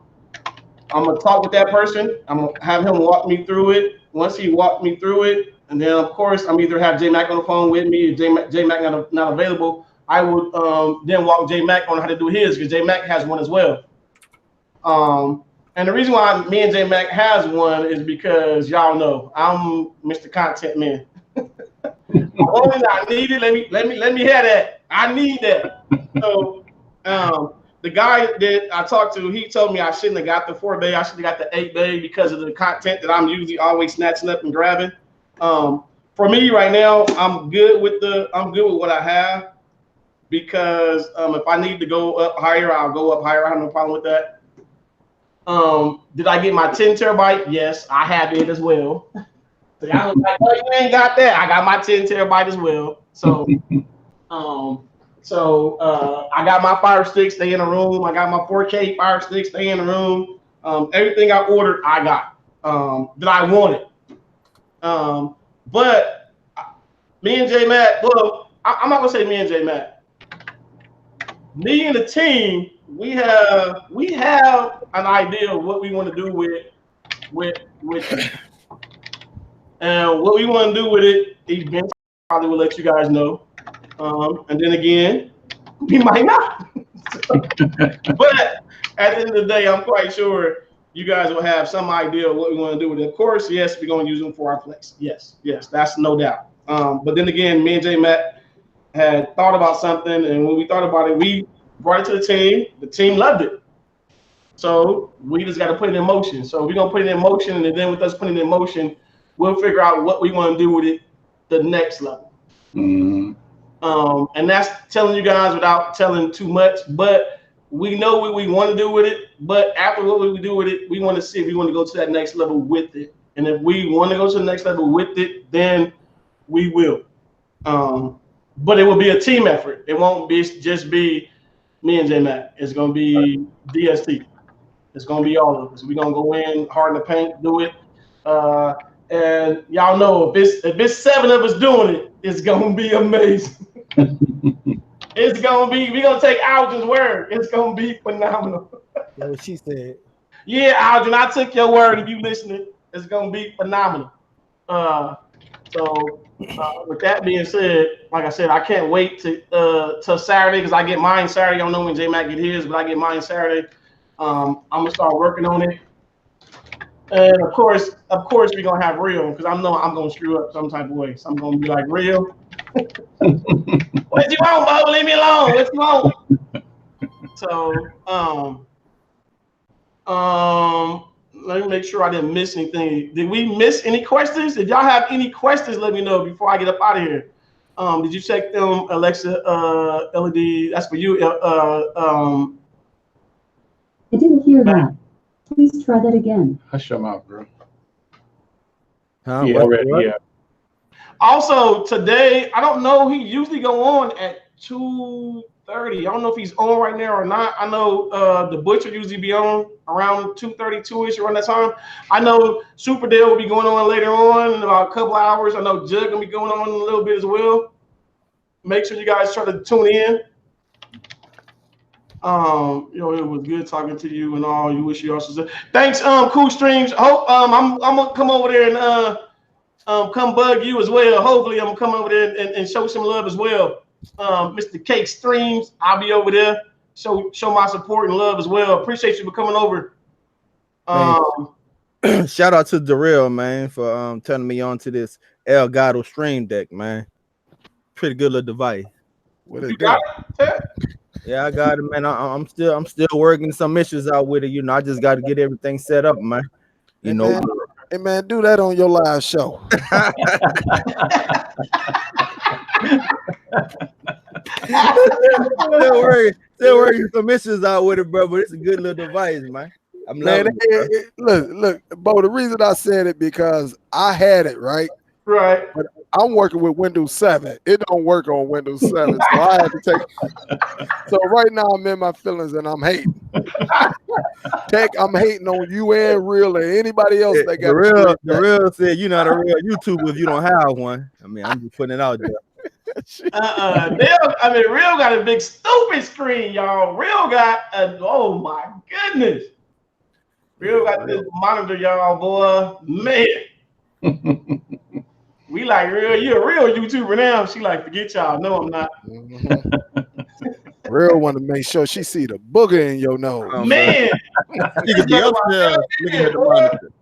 S1: talk with that person. I'm gonna have him walk me through it. Once he walked me through it, and then of course I'm either have J Mac on the phone with me. If J Mac not available, I would then walk J Mac on how to do his, because J Mac has one as well. And the reason why me and J Mac has one is because y'all know I'm Mr. Content Man. Only I need it. Let me have that. I need that. So the guy that I talked to, he told me I shouldn't have got the 4 bay. I should have got the 8 bay because of the content that I'm usually always snatching up and grabbing. For me right now, I'm good with what I have, because if I need to go up higher, I'll go up higher. I have no problem with that. Did I get my 10 terabyte? Yes, I have it as well. So I was like, oh, you ain't got that. I got my 10 terabyte as well. So, I got my Fire Sticks. They in the room. I got my 4K Fire Sticks. They in the room. Everything I ordered, I got. That I wanted. But me and J Mac. Well, I'm not gonna say me and J Mac. Me and the team, we have an idea of what we want to do with it. And what we want to do with it, eventually probably will let you guys know. And then again, we might not. But at the end of the day, I'm quite sure you guys will have some idea of what we want to do with it. Of course, yes, we're going to use them for our flex. Yes, that's no doubt. But then again, me and J Matt had thought about something, and when we thought about it, we brought it to the team. The team loved it. So we just got to put it in motion. So we're going to put it in motion, and then with us putting it in motion, we'll figure out what we want to do with it the next level.
S6: Mm-hmm.
S1: And that's telling you guys without telling too much, but we know what we want to do with it. But after what we do with it, we want to see if we want to go to that next level with it. And if we want to go to the next level with it, then we will. But it will be a team effort. It won't be just be me and J Mac. It's going to be DST. It's going to be all of us. We're going to go in hard in the paint, do it. And y'all know if it's 7 of us doing it, it's gonna be amazing. It's gonna be. We're gonna take Algin's word. It's gonna be phenomenal.
S7: That's what she said.
S1: Yeah, Algin, I took your word. If you listening, it's gonna be phenomenal. So with that being said, like I said, I can't wait till Saturday, because I get mine Saturday. I don't know when J Mac get his, but I get mine Saturday. I'm gonna start working on it. And of course, we're gonna have real, because I know I'm gonna screw up some type of way. So I'm gonna be like, real. What you want, Bo? Leave me alone. What you want? So, let me make sure I didn't miss anything. Did we miss any questions? If y'all have any questions, let me know before I get up out of here. Did you check them, Alexa? LED, that's for you.
S8: I didn't hear that. Please try that again.
S6: Hush your mouth, bro.
S2: Huh?
S6: Yeah, already, yeah.
S1: Also, today, I don't know, he usually go on at 2:30. I don't know if he's on right now or not. I know the Butcher usually be on around 2:32-ish around that time. I know Superdell will be going on later on in about a couple hours. I know Jug will be going on a little bit as well. Make sure you guys try to tune in. It was good talking to you and all. You wish you also said thanks, Cool Streams. Hope I'm gonna come over there and come bug you as well. Hopefully I'm gonna come over there and show some love as well. Mr. Cake Streams, I'll be over there. Show my support and love as well. Appreciate you for coming over.
S2: Shout out to Dareal, man, for turning me on to this Elgato Stream Deck, man. Pretty good little device.
S7: What it
S1: You got it?
S2: Yeah, I got it, man. I'm still working some issues out with it. I just got to get everything set up, man.
S7: Hey man, do that on your live show.
S2: Still working some missions out with it, bro. But it's a good little device, man. I'm loving it,
S7: look, Bo. The reason I said it because I had it right. But I'm working with Windows 7. It don't work on Windows 7, so I had to take. So right now I'm in my feelings and I'm hating. Tech, I'm hating on you and Real and anybody else that got
S2: the real said you're not a real YouTuber if you don't have one. I mean, I'm just putting it out there.
S1: Real got a big stupid screen, y'all. Real got oh my goodness. Real got this monitor, y'all, boy. Man. We like Real, you're a real YouTuber now. She like, forget y'all. No, I'm not.
S7: Real want to make sure she see the booger in your nose.
S1: Man.
S2: Looking at the monitor.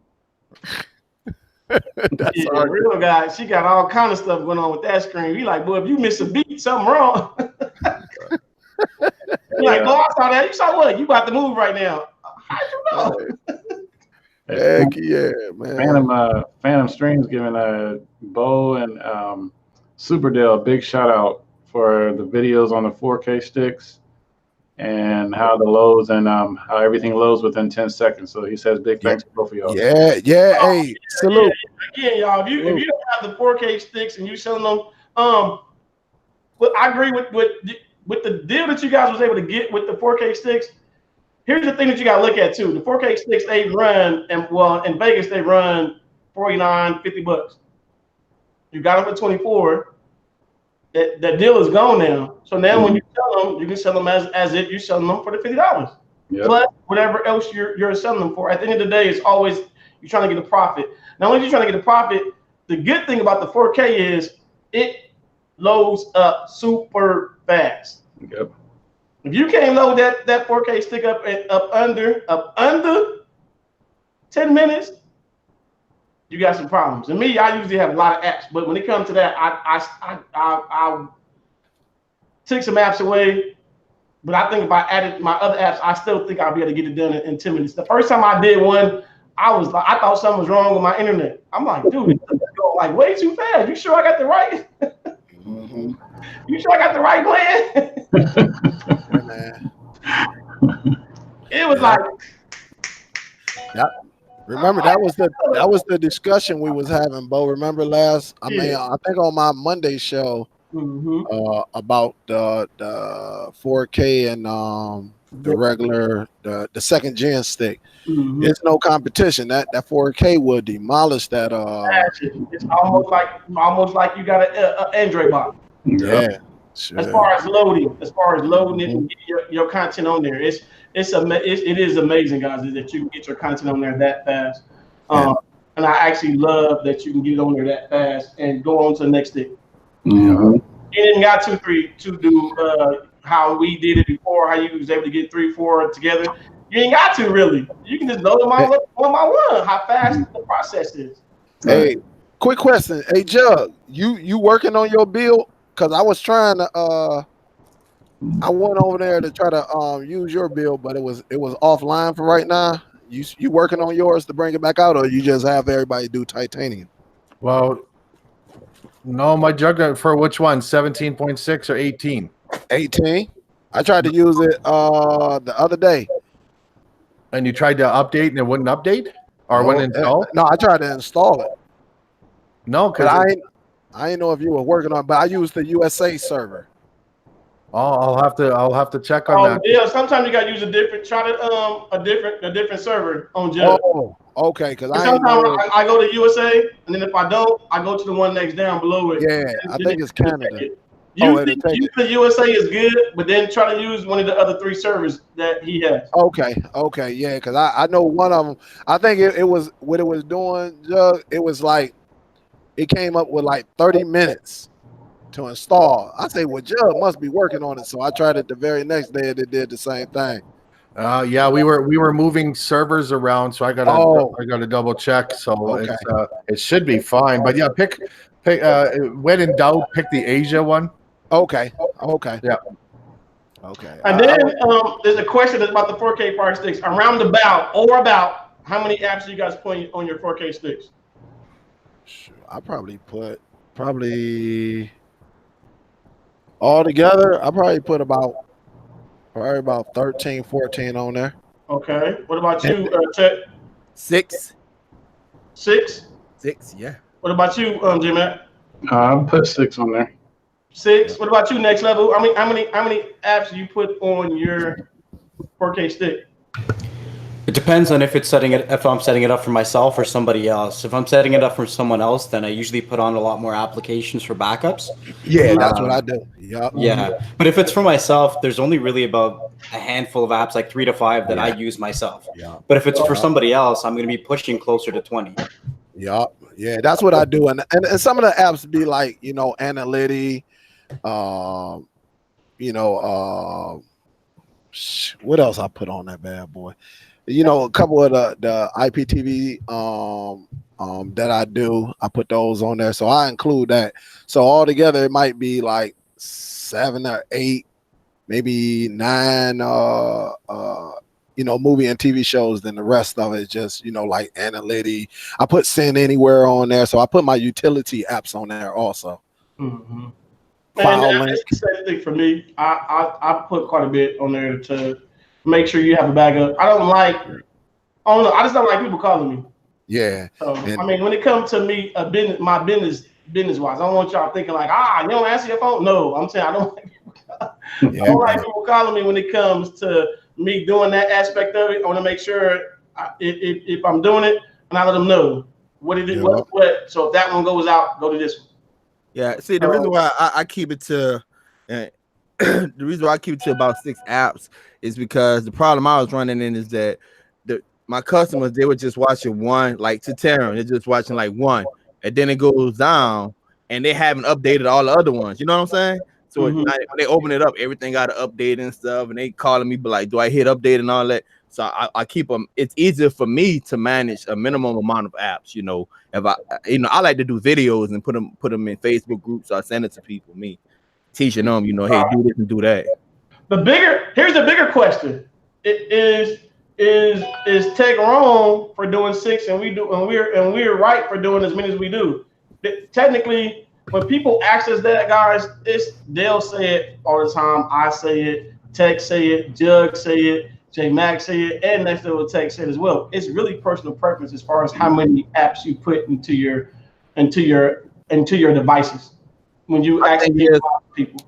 S7: That's
S1: Real guy. She got all kind of stuff going on with that screen. We like, boy, if you miss a beat, something wrong. Like, boy, I saw that. You saw what? You about to move right now. How'd you know?
S7: Heck yeah, man.
S6: Phantom Streams giving Bo and SUPERDELTV a big shout out for the videos on the 4K sticks and how the loads and how everything loads within 10 seconds. So he says big thanks to both of y'all.
S7: Yeah. Hey, salute.
S1: Again, y'all, if you don't have the 4K sticks and you selling them, but I agree with the deal that you guys was able to get with the 4K sticks. Here's the thing that you got to look at too. The 4K sticks they run, and well, in Vegas they run $49, $50. You got them for 24. That deal is gone now. So now when you sell them, you can sell them as if you're selling them for the $50.
S6: Yep.
S1: Plus whatever else you're selling them for. At the end of the day, it's always you're trying to get a profit. Not only are you trying to get a profit, the good thing about the 4K is it loads up super fast.
S6: Yep.
S1: If you can't load that 4K stick up under 10 minutes, you got some problems. And me, I usually have a lot of apps, but when it comes to that, I took some apps away. But I think if I added my other apps, I still think I'll be able to get it done in 10 minutes. The first time I did one, I thought something was wrong with my internet. I'm like, dude, it's going like way too fast. You sure I got the right? You sure I got the right plan? It was like,
S7: yep. Remember that was the discussion we was having, Bo. Remember I think on my Monday show about the 4K and the regular the second gen stick. It's no competition. That 4K will demolish that.
S1: It's almost like you got an Android box.
S7: Yeah. Sure.
S1: As far as loading it and get your content on there, it is amazing, guys, that you can get your content on there that fast. And I actually love that you can get it on there that fast and go on to the next stick. You didn't got to do how we did it before, how you was able to get 3, 4 together. You ain't got to really. You can just load them all up one by one. How fast the process is.
S7: Hey, quick question. Hey, Jug, you working on your build? Because I was trying to I went over there to try to use your build, but it was offline for right now. You working on yours to bring it back out, or you just have everybody do titanium?
S3: Well, no, my Jug for which one? 17.6 or 18?
S7: 18. I tried to use it the other day.
S3: And you tried to update and it wouldn't update? Or wouldn't install?
S7: No, I tried to install it.
S3: No, because
S7: I didn't know if you were working on it, but I used the USA server.
S3: Oh, I'll have to check on that.
S1: Yeah, sometimes you gotta use a different server on Jug.
S7: Oh, okay. Because
S1: sometimes I go to USA, and then if I don't, I go to the one next down below it.
S7: Yeah, I think it's Canada.
S1: Use the USA is good, but then try to use one of the other 3 servers that he has.
S7: Okay, yeah, because I know one of them. I think it was what it was doing. It was like it came up with like 30 minutes to install. I say, well, Jug must be working on it, so I tried it the very next day, and it did the same thing.
S3: Yeah, we were moving servers around, so I gotta double check. So it should be fine. But yeah, pick when in doubt, pick the Asia one.
S7: Okay.
S3: Yeah.
S7: Okay.
S1: And then there's a question about the 4K Fire Sticks. About How many apps do you guys put on your 4K sticks?
S7: I probably put all together. I probably put about 13, 14 on there.
S1: Okay. What about you, Chet?
S2: 6.
S1: 6?
S2: 6, yeah.
S1: What about you, J-Mac?
S6: I put 6 on there.
S1: 6. What about you, Next Level? How many apps do you put on your 4K stick?
S4: It depends on if I'm setting it up for myself or somebody else. If I'm setting it up for someone else, then I usually put on a lot more applications for backups.
S7: Yeah, that's what I do. Yep.
S4: Yeah, but if it's for myself, there's only really about a handful of apps, like 3 to 5, that I use myself.
S7: Yeah.
S4: But if it's for somebody else, I'm going to be pushing closer to 20.
S7: Yep. Yeah, that's what I do. And some of the apps be like, you know, Analytics, you know, what else I put on that bad boy? You know, a couple of the IPTV that I do, I put those on there. So I include that. So altogether it might be like 7 or 8, maybe 9 you know, movie and TV shows. Then the rest of it just, you know, like Analytics. I put Send Anywhere on there. So I put my utility apps on there also.
S1: Mm-hmm.
S7: FileLink.
S1: It's the same thing for me. I put quite a bit on there to make sure you have a backup. I don't just don't like people calling me.
S7: Yeah.
S1: So, I mean, when it comes to me, my business wise, I don't want y'all thinking like, you don't answer your phone. No, I'm saying I don't like people calling me when it comes to me doing that aspect of it. I want to make sure if I'm doing it, and I let them know what it is, what. So if that one goes out, go to this one.
S2: Yeah. See, the reason why I keep it to the reason why I keep it to about 6 apps is because the problem I was running in is that my customers, they were just watching one, like to Taryn, they're just watching like one, and then it goes down, and they haven't updated all the other ones. You know what I'm saying? So when they open it up, everything got to update and stuff, and they calling me, but like, do I hit update and all that? So I keep them. It's easier for me to manage a minimum amount of apps. You know, if I like to do videos and put them in Facebook groups. So I send it to people. Me teaching them, you know, hey, do this and do that.
S1: Here's the bigger question: is Tech wrong for doing 6 and we're right for doing as many as we do? Technically, when people ask us that, guys, they'll say it all the time. I say it, Tech say it, Jug say it, J Mac say it, and Next Level Tech say it as well. It's really personal preference as far as how many apps you put into your devices when you actually people.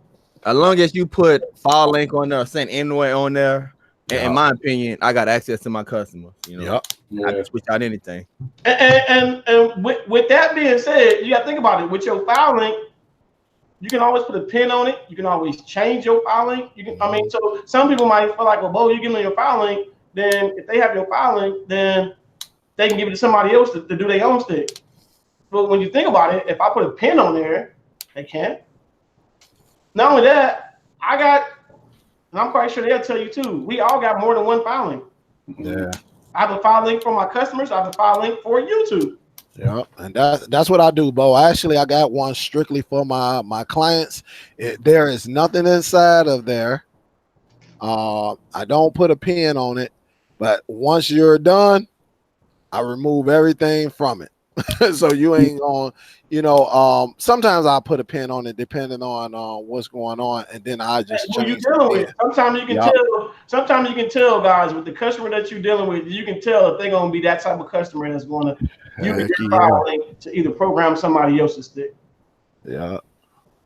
S2: As long as you put file link on there, send anywhere on there, in my opinion, I got access to my customers. You know, I can switch out anything.
S1: And with that being said, you got to think about it. With your file link, you can always put a pin on it. You can always change your file link. So some people might feel like, well, Bo, you give them your file link. Then if they have your file link, then they can give it to somebody else to do their own stick. But when you think about it, if I put a pin on there, they can't. Not only that, and I'm quite sure they'll tell you too, we all got more than one file link.
S7: Yeah.
S1: I have a file link for my customers. I have a file link for YouTube.
S7: Yeah, and that's what I do, Bo. Actually, I got one strictly for my clients. There is nothing inside of there. I don't put a pin on it, but once you're done, I remove everything from it. So you ain't on, you know, sometimes I'll put a pin on it depending on what's going on, and then I just change
S1: you're dealing with. Sometimes you can tell. Sometimes you can tell, guys, with the customer that you're dealing with, you can tell if they're gonna be that type of customer that's gonna use your file link to either program somebody else's stick.
S7: Yeah.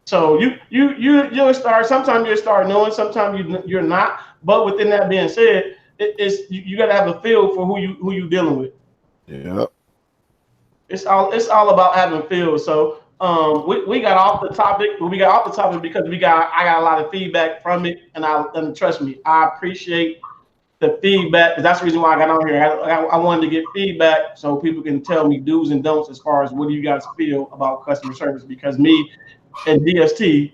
S1: So you'll start. Sometimes you'll start knowing. Sometimes you're not. But within that being said, you got to have a feel for who you dealing with.
S7: Yeah.
S1: It's all about having feel. So we got off the topic. We got off the topic because I got a lot of feedback from it, and trust me, I appreciate the feedback. That's the reason why I got on here. I wanted to get feedback so people can tell me do's and don'ts as far as what do you guys feel about customer service. Because me and DST,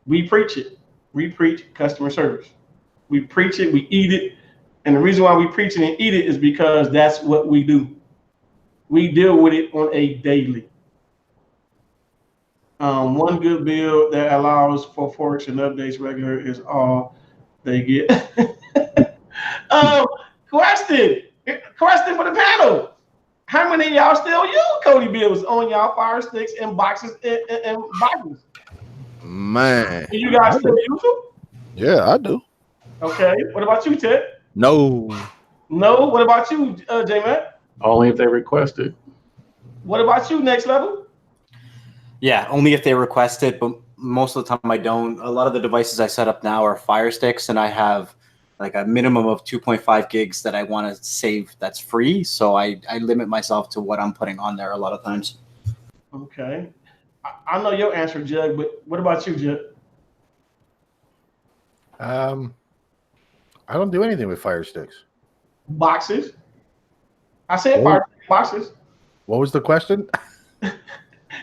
S1: we preach it. We preach customer service. We preach it. We eat it. And the reason why we preach it and eat it is because that's what we do. We deal with it on a daily. One good build that allows for forks and updates regular is all they get. Question. Question for the panel. How many of y'all still use KODI bills on y'all Fire Sticks and boxes and boxes?
S2: Man.
S1: Do you guys still use them?
S7: Yeah, I do.
S1: Okay. What about you, Ted?
S2: No.
S1: No. What about you, J-Man?
S6: Only if they request it.
S1: What about you, Next Level?
S4: Yeah, only if they request it, but most of the time I don't. A lot of the devices I set up now are Fire Sticks, and I have like a minimum of 2.5 gigs that I want to save that's free. So I limit myself to what I'm putting on there a lot of times.
S1: Okay. I know your answer, Jug, but what about you, Jug?
S3: I don't do anything with Fire Sticks.
S1: Boxes. I said Fire Stick boxes.
S3: What was the question?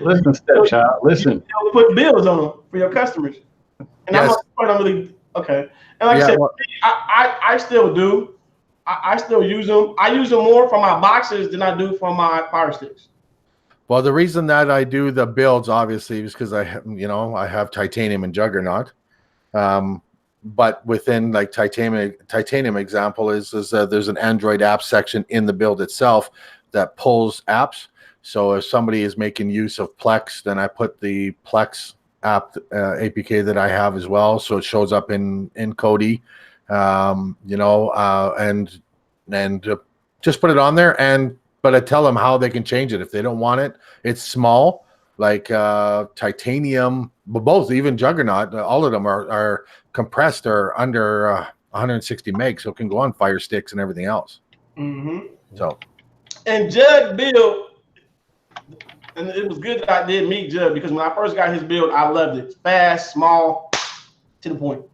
S6: Listen, stepchild, listen.
S1: You put bills on them for your customers. And
S3: Yes.
S1: I'm really okay. And like I said,
S3: well,
S1: I still do. I still use them. I use them more for my boxes than I do for my Fire Sticks.
S3: well, the reason that I do the builds, obviously, is because I have titanium and juggernaut. But within like titanium example is there's an Android app section in the build itself that pulls apps. So if somebody is making use of Plex, then I put the Plex app APK that I have as well, so it shows up in KODI, and just put it on there. But I tell them how they can change it if they don't want it. It's small, like titanium, but both, even juggernaut, all of them are compressed or under 160 meg, so it can go on Fire Sticks and everything else. So,
S1: and Jug build. And it was good that I did meet Jug, because when I first got his build, I loved it. Fast, small, to the point.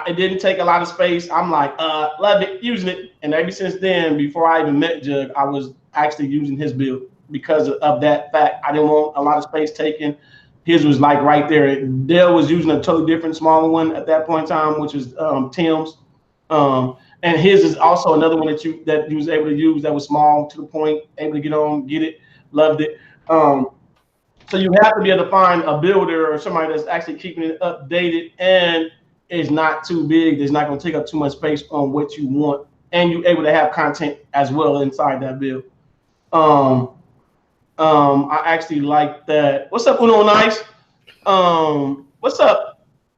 S1: It didn't take a lot of space. I'm like, love it, using it. And ever since then, before I even met Jug, I was actually using his build because of that fact. I didn't want a lot of space taken. His was like right there. Dale was using a totally different smaller one at that point in time, which was Tim's. And his is also another one that you was able to use that was small, to the point, able to get on, get it. Loved it. So you have to be able to find a builder or somebody that's actually keeping it updated and is not too big. It's not going to take up too much space on what you want, and you're able to have content as well inside that build. I actually like that. What's up, Uno Nice? What's up?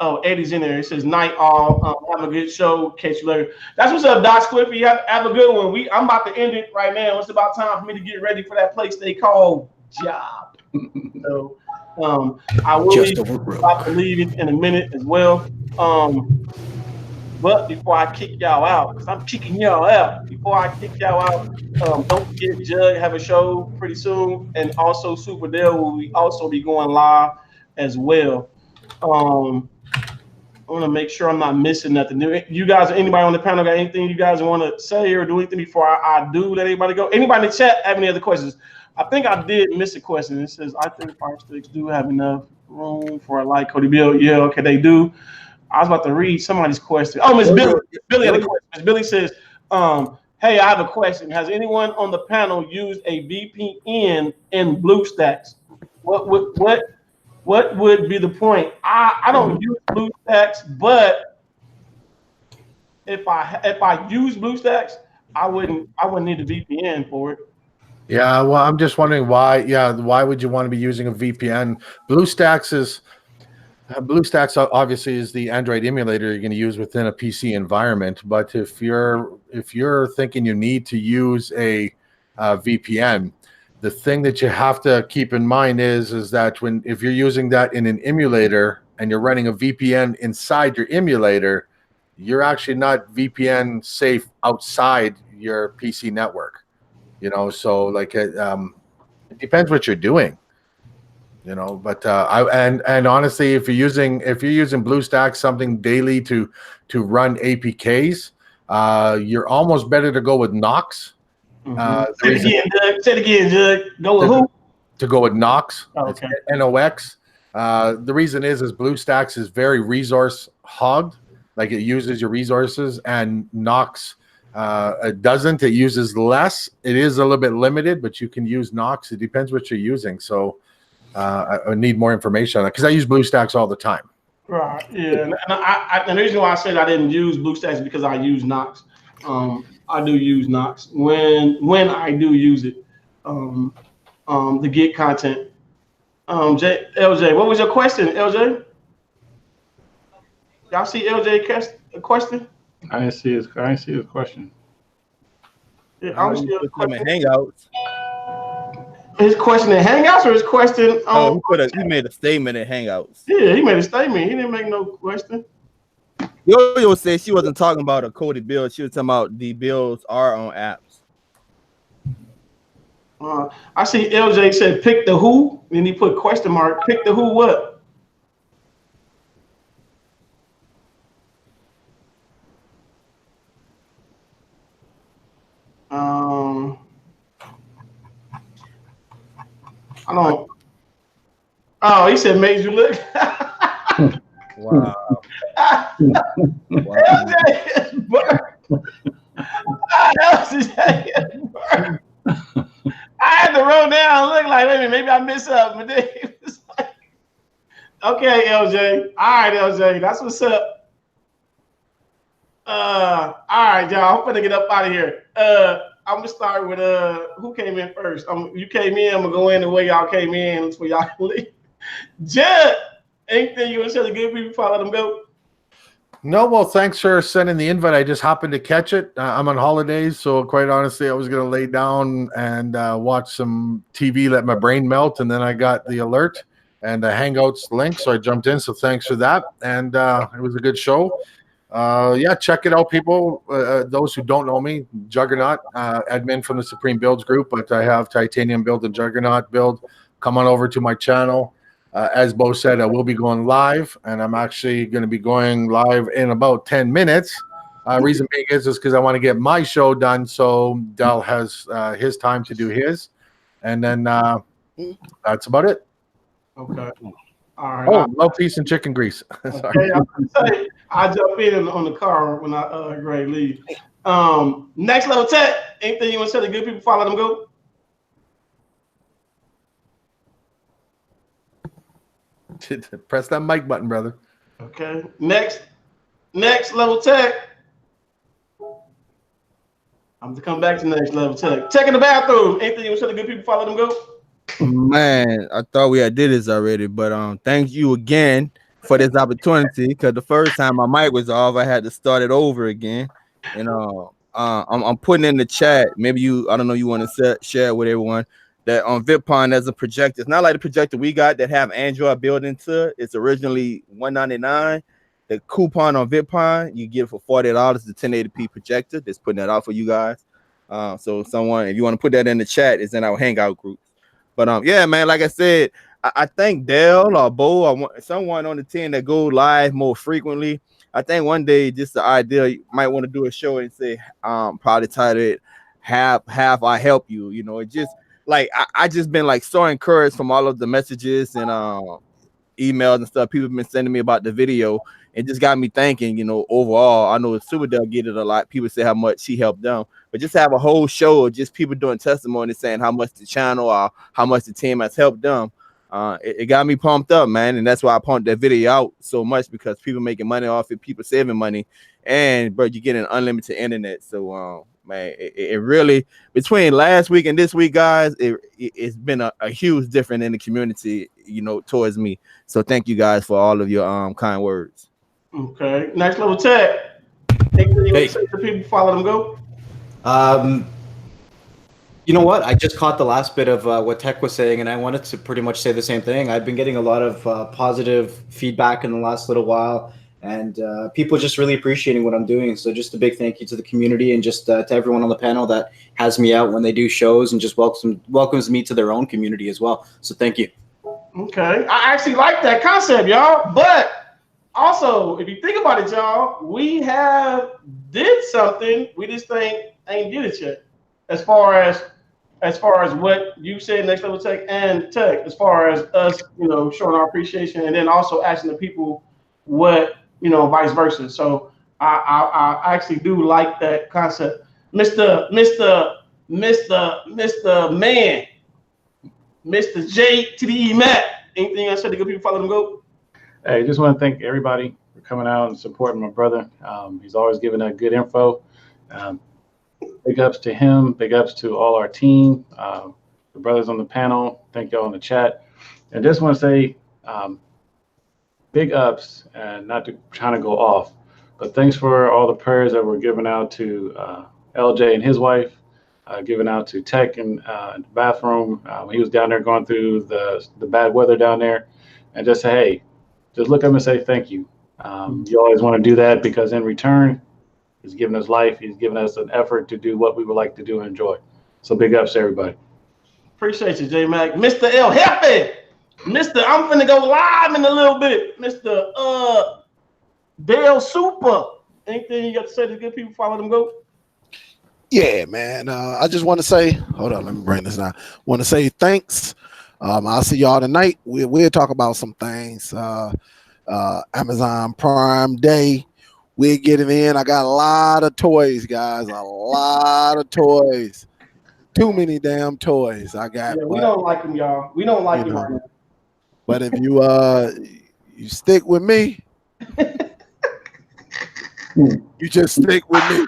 S1: Oh, Eddie's in there. It says night all. Have a good show. Catch you later. That's what's up, Doc Squiffy. Have a good one. I'm about to end it right now. It's about time for me to get ready for that place they call job. So I will leave it in a minute as well. But before I kick y'all out, because I'm kicking y'all out. Before I kick y'all out, don't forget Jug have a show pretty soon, and also SUPERDELTV will also be going live as well. I want to make sure I'm not missing nothing. You guys, anybody on the panel got anything you guys want to say or do anything before I do let anybody go? Anybody in the chat have any other questions? I think I did miss a question. It says, I think Fire Sticks do have enough room for a light KODI build. Yeah, okay, they do. I was about to read somebody's question. Oh, Miss Billy. Billy had a question. Miss Billy says, hey, I have a question. Has anyone on the panel used a VPN in BlueStacks? What would be the point? I don't use BlueStacks, but if I use BlueStacks, I wouldn't need a VPN for it.
S3: yeah, well, I'm just wondering why. Yeah, why would you want to be using a VPN? BlueStacks obviously is the Android emulator you're going to use within a PC environment. But if you're thinking you need to use a VPN, the thing that you have to keep in mind is that if you're using that in an emulator and you're running a VPN inside your emulator, you're actually not VPN safe outside your PC network. So like it depends what you're doing. But and honestly, if you're using BlueStacks something daily to run APKs, you're almost better to go with Nox.
S1: Say it again, Jug. Go with who?
S3: To go with Nox.
S1: Oh, okay.
S3: NOX. The reason is BlueStacks is very resource hogged, like it uses your resources, and Nox it doesn't. It uses less. It is a little bit limited, but you can use Nox. It depends what you're using. So I need more information on that because I use BlueStacks all the time.
S1: Right. Yeah. And the reason why I said I didn't use BlueStacks is because I use Nox. I do use Knox when I do use it to get content. LJ, what was your question, LJ? Y'all see LJ question?
S6: I didn't see his question.
S1: Yeah, I don't see his question.
S2: Hangouts.
S1: His question in Hangouts or his question?
S2: He made a statement in Hangouts.
S1: Yeah, he made a statement. He didn't make no question.
S2: Yo said she wasn't talking about a KODI build. She was talking about the builds are on apps.
S1: I see LJ said pick the who, and he put question mark. Pick the who what? I don't. Oh, he said made you look.
S2: Wow.
S1: I had to roll down and look like, wait a minute, maybe I missed up. But then it was like, okay, LJ. All right, LJ. That's what's up. All right, y'all. I'm gonna get up out of here. I'm gonna start with who came in first. You came in. I'm gonna go in the way y'all came in. That's where y'all can leave. Jed, anything you want to say to good people before I let them go?
S3: No, well, thanks for sending the invite. I just happened to catch it. I'm on holidays, so quite honestly, I was going to lay down and watch some TV, let my brain melt, and then I got the alert and the Hangouts link, so I jumped in, so thanks for that, and it was a good show. Yeah, check it out, people. Those who don't know me, Juggernaut, admin from the Supreme Builds group, but I have Titanium Build and Juggernaut Build. Come on over to my channel. As Bo said, I will be going live, and I'm actually going to be going live in about 10 minutes. Reason being is because I want to get my show done so Dell has his time to do his. And then that's about it.
S1: Okay. All right.
S3: Oh, love, peace, and chicken grease.
S1: Okay, I'll jump in on the car when I Gray leave. Next Level Tech, anything you want to say to good people before I let them go?
S3: Press that mic button, brother.
S1: Okay. Next Level Tech. I'm going to come back to Next Level Tech. Tech in the bathroom. Anything you want to say to good people before I let them go?
S2: Man, I thought we had did this already, but thank you again for this opportunity, because the first time my mic was off, I had to start it over again. And I'm putting in the chat. Maybe I don't know, you want to share it with everyone that on VidPon there's a projector. It's not like the projector we got that have Android built into it. It's originally $199. The coupon on VidPon you get it for $40. The 1080p projector. Just putting that out for you guys. So someone, if you want to put that in the chat, it's in our Hangout group. But yeah, man, like I said, I think Dell or Bo or someone on the team that go live more frequently. I think one day, just the idea, you might want to do a show and say, probably title it "Have I Help You?" You know, it just like I just been like so encouraged from all of the messages and emails and stuff people have been sending me about the video. It just got me thinking, you know, overall, I know SuperDell get it a lot. People say how much she helped them, but just have a whole show of just people doing testimony saying how much the channel or how much the team has helped them. It got me pumped up, man, and that's why I pumped that video out so much, because people making money off it, people saving money, and bro, you're getting unlimited internet. So man, it really, between last week and this week, guys, it's been a huge difference in the community, you know, towards me. So thank you guys for all of your kind words.
S1: Okay, Next Level Tech. Hey, say to people, follow them, go.
S4: You know what? I just caught the last bit of what Tech was saying, and I wanted to pretty much say the same thing. I've been getting a lot of positive feedback in the last little while, and people just really appreciating what I'm doing. So just a big thank you to the community and just to everyone on the panel that has me out when they do shows and just welcomes me to their own community as well. So thank you.
S1: Okay, I actually like that concept, y'all. But also, if you think about it, y'all, we have did something. We just ain't did it yet. As far as what you said, Next Level Tech and Tech, as far as us, you know, showing our appreciation, and then also asking the people what, you know, vice versa. So I actually do like that concept. Mr. Man, Mr. J to the E Matt. Anything else to good people follow them, go?
S6: Hey, just want to thank everybody for coming out and supporting my brother. He's always giving that good info. Big ups to him. Big ups to all our team, the brothers on the panel. Thank y'all in the chat. And just want to say big ups, and not to trying to go off, but thanks for all the prayers that were given out to LJ and his wife, given out to Tech in the bathroom when he was down there going through the bad weather down there. And just say, hey, just look at him and say thank you. You always want to do that because in return, he's given us life. He's given us an effort to do what we would like to do and enjoy. So big ups to everybody.
S1: Appreciate you, J Mac. Mr. El Jefe. Mr. I'm finna go live in a little bit. Mr. Dale Super. Anything you got to say to good people before I let them go?
S7: Yeah, man. I just want to say, hold on, let me bring this down. Want to say thanks. I'll see y'all tonight. We'll talk about some things. Amazon Prime Day. We'll get it in. I got a lot of toys, guys. A lot of toys. Too many damn toys. I got.
S1: Yeah, we don't like them, y'all. We don't like them right now.
S7: But if you stick with me, you just stick with me.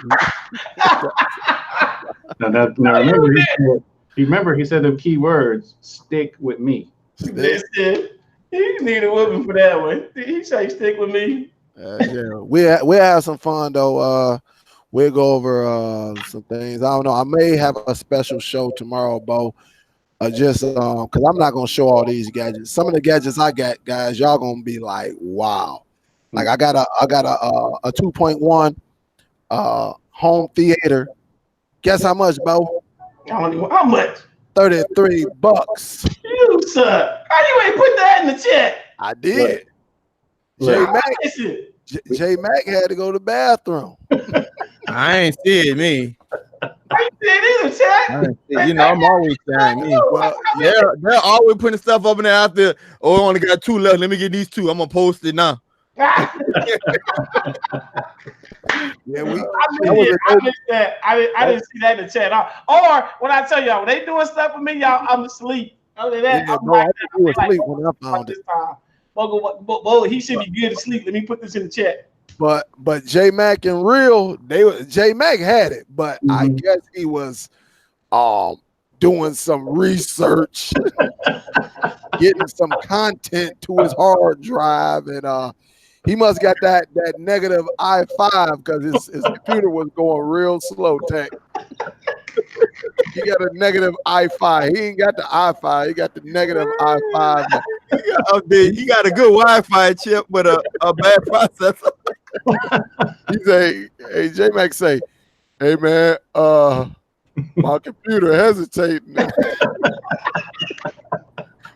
S6: Remember, he said the key words, stick with me.
S1: Listen, he need a whooping for that one. He say stick with me.
S7: Yeah, we'll have some fun though. We'll go over some things. I don't know. I may have a special show tomorrow, Bo. Just because I'm not gonna show all these gadgets. Some of the gadgets I got, guys, y'all gonna be like, wow. Like I got a 2.1 home theater. Guess how much, Bo?
S1: How much?
S7: $33.
S1: You sir. How you ain't put that in the chat?
S7: I did. J Mac had to go to the bathroom.
S2: I ain't see it, me.
S1: I did either, chat.
S2: You know, I'm always saying me. Well, they're always putting stuff up in there out there. Oh, I only got 2 left. Let me get these 2. I'm gonna post it now.
S1: Yeah, I missed that. I didn't see that in the chat. Or when I tell y'all, when they doing stuff for me, y'all, I'm asleep. Other than that, I'm like,
S7: asleep when I found it.
S1: Well, he should be good to sleep. Let me put this in the chat.
S7: But J Mac and Real, J Mac had it, but I guess he was doing some research, getting some content to his hard drive, and he must got that negative I5 because his computer was going real slow. Tech. He got a negative I5. He ain't got the I5. He got the negative I5.
S2: He got a good Wi-Fi chip, but a bad processor.
S7: He say, hey, J-Mac say, hey, man, my computer hesitating.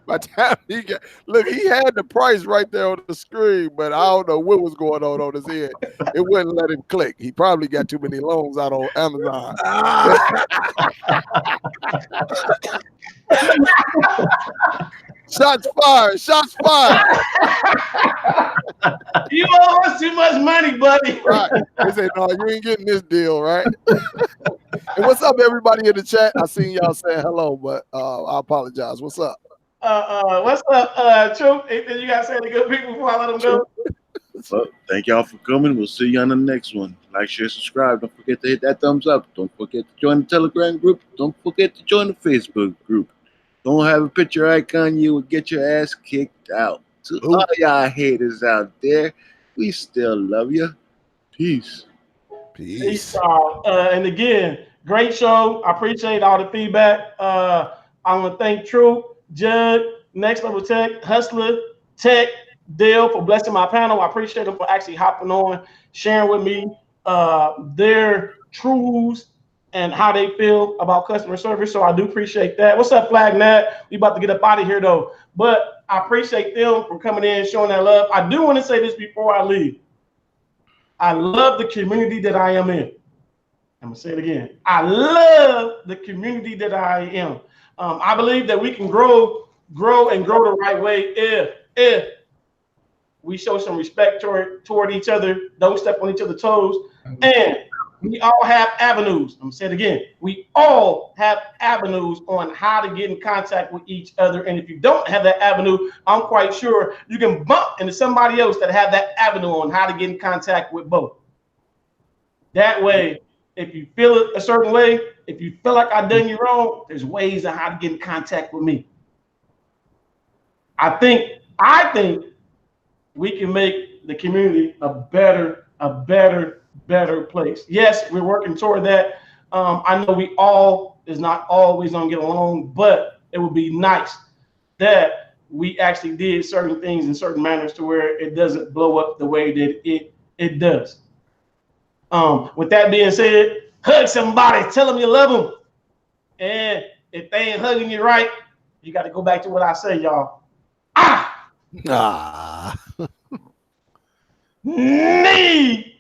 S7: By the time he got, look, he had the price right there on the screen, but I don't know what was going on his head. It wouldn't let him click. He probably got too many loans out on Amazon. Shots fired. Shots fired.
S1: You owe us too much money, buddy.
S7: Right. They say, no, you ain't getting this deal, right? And what's up, everybody in the chat? I seen y'all saying hello, but I apologize. What's up?
S1: What's up, Troop? Anything you got to say to good people before I let them go?
S9: Well, thank y'all for coming. We'll see you on the next one. Like, share, subscribe. Don't forget to hit that thumbs up. Don't forget to join the Telegram group. Don't forget to join the Facebook group. Don't have a picture icon, you will get your ass kicked out. To all y'all haters out there, we still love you. Peace.
S1: Peace. And again, great show. I appreciate all the feedback. I want to thank Troop, Judd, Next Level Tech, Hustler, Tech, Dale for blessing my panel. I appreciate them for actually hopping on, sharing with me their truths and how they feel about customer service. So I do appreciate that. What's up, Flag Nat? We about to get up out of here though. But I appreciate them for coming in and showing that love. I do want to say this before I leave. I love the community that I am in. I'm gonna say it again. I love the community that I am. I believe that we can grow the right way if we show some respect toward each other, don't step on each other's toes, and we all have avenues. I'm gonna say it again. We all have avenues on how to get in contact with each other. And if you don't have that avenue, I'm quite sure you can bump into somebody else that have that avenue on how to get in contact with both. That way, if you feel it a certain way, if you feel like I done you wrong, there's ways on how to get in contact with me. I think we can make the community a better place. Yes, we're working toward that. I know we all is not always gonna get along, but it would be nice that we actually did certain things in certain manners to where it doesn't blow up the way that it does. With that being said, hug somebody, tell them you love them. And if they ain't hugging you right, you got to go back to what I say, y'all.
S7: Need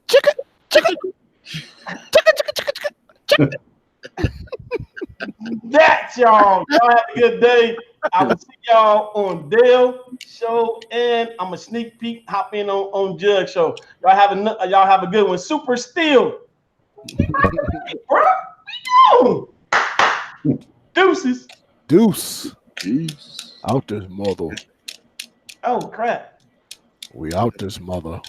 S7: chicken.
S1: That's y'all. Y'all have a good day. I will see y'all on Dale show, and I'm a sneak peek, hop in on Jug show. Y'all have a good one. Super Steel. Bro, deuces.
S7: Deuce. Out this mother.
S1: Oh crap.
S7: We out this mother.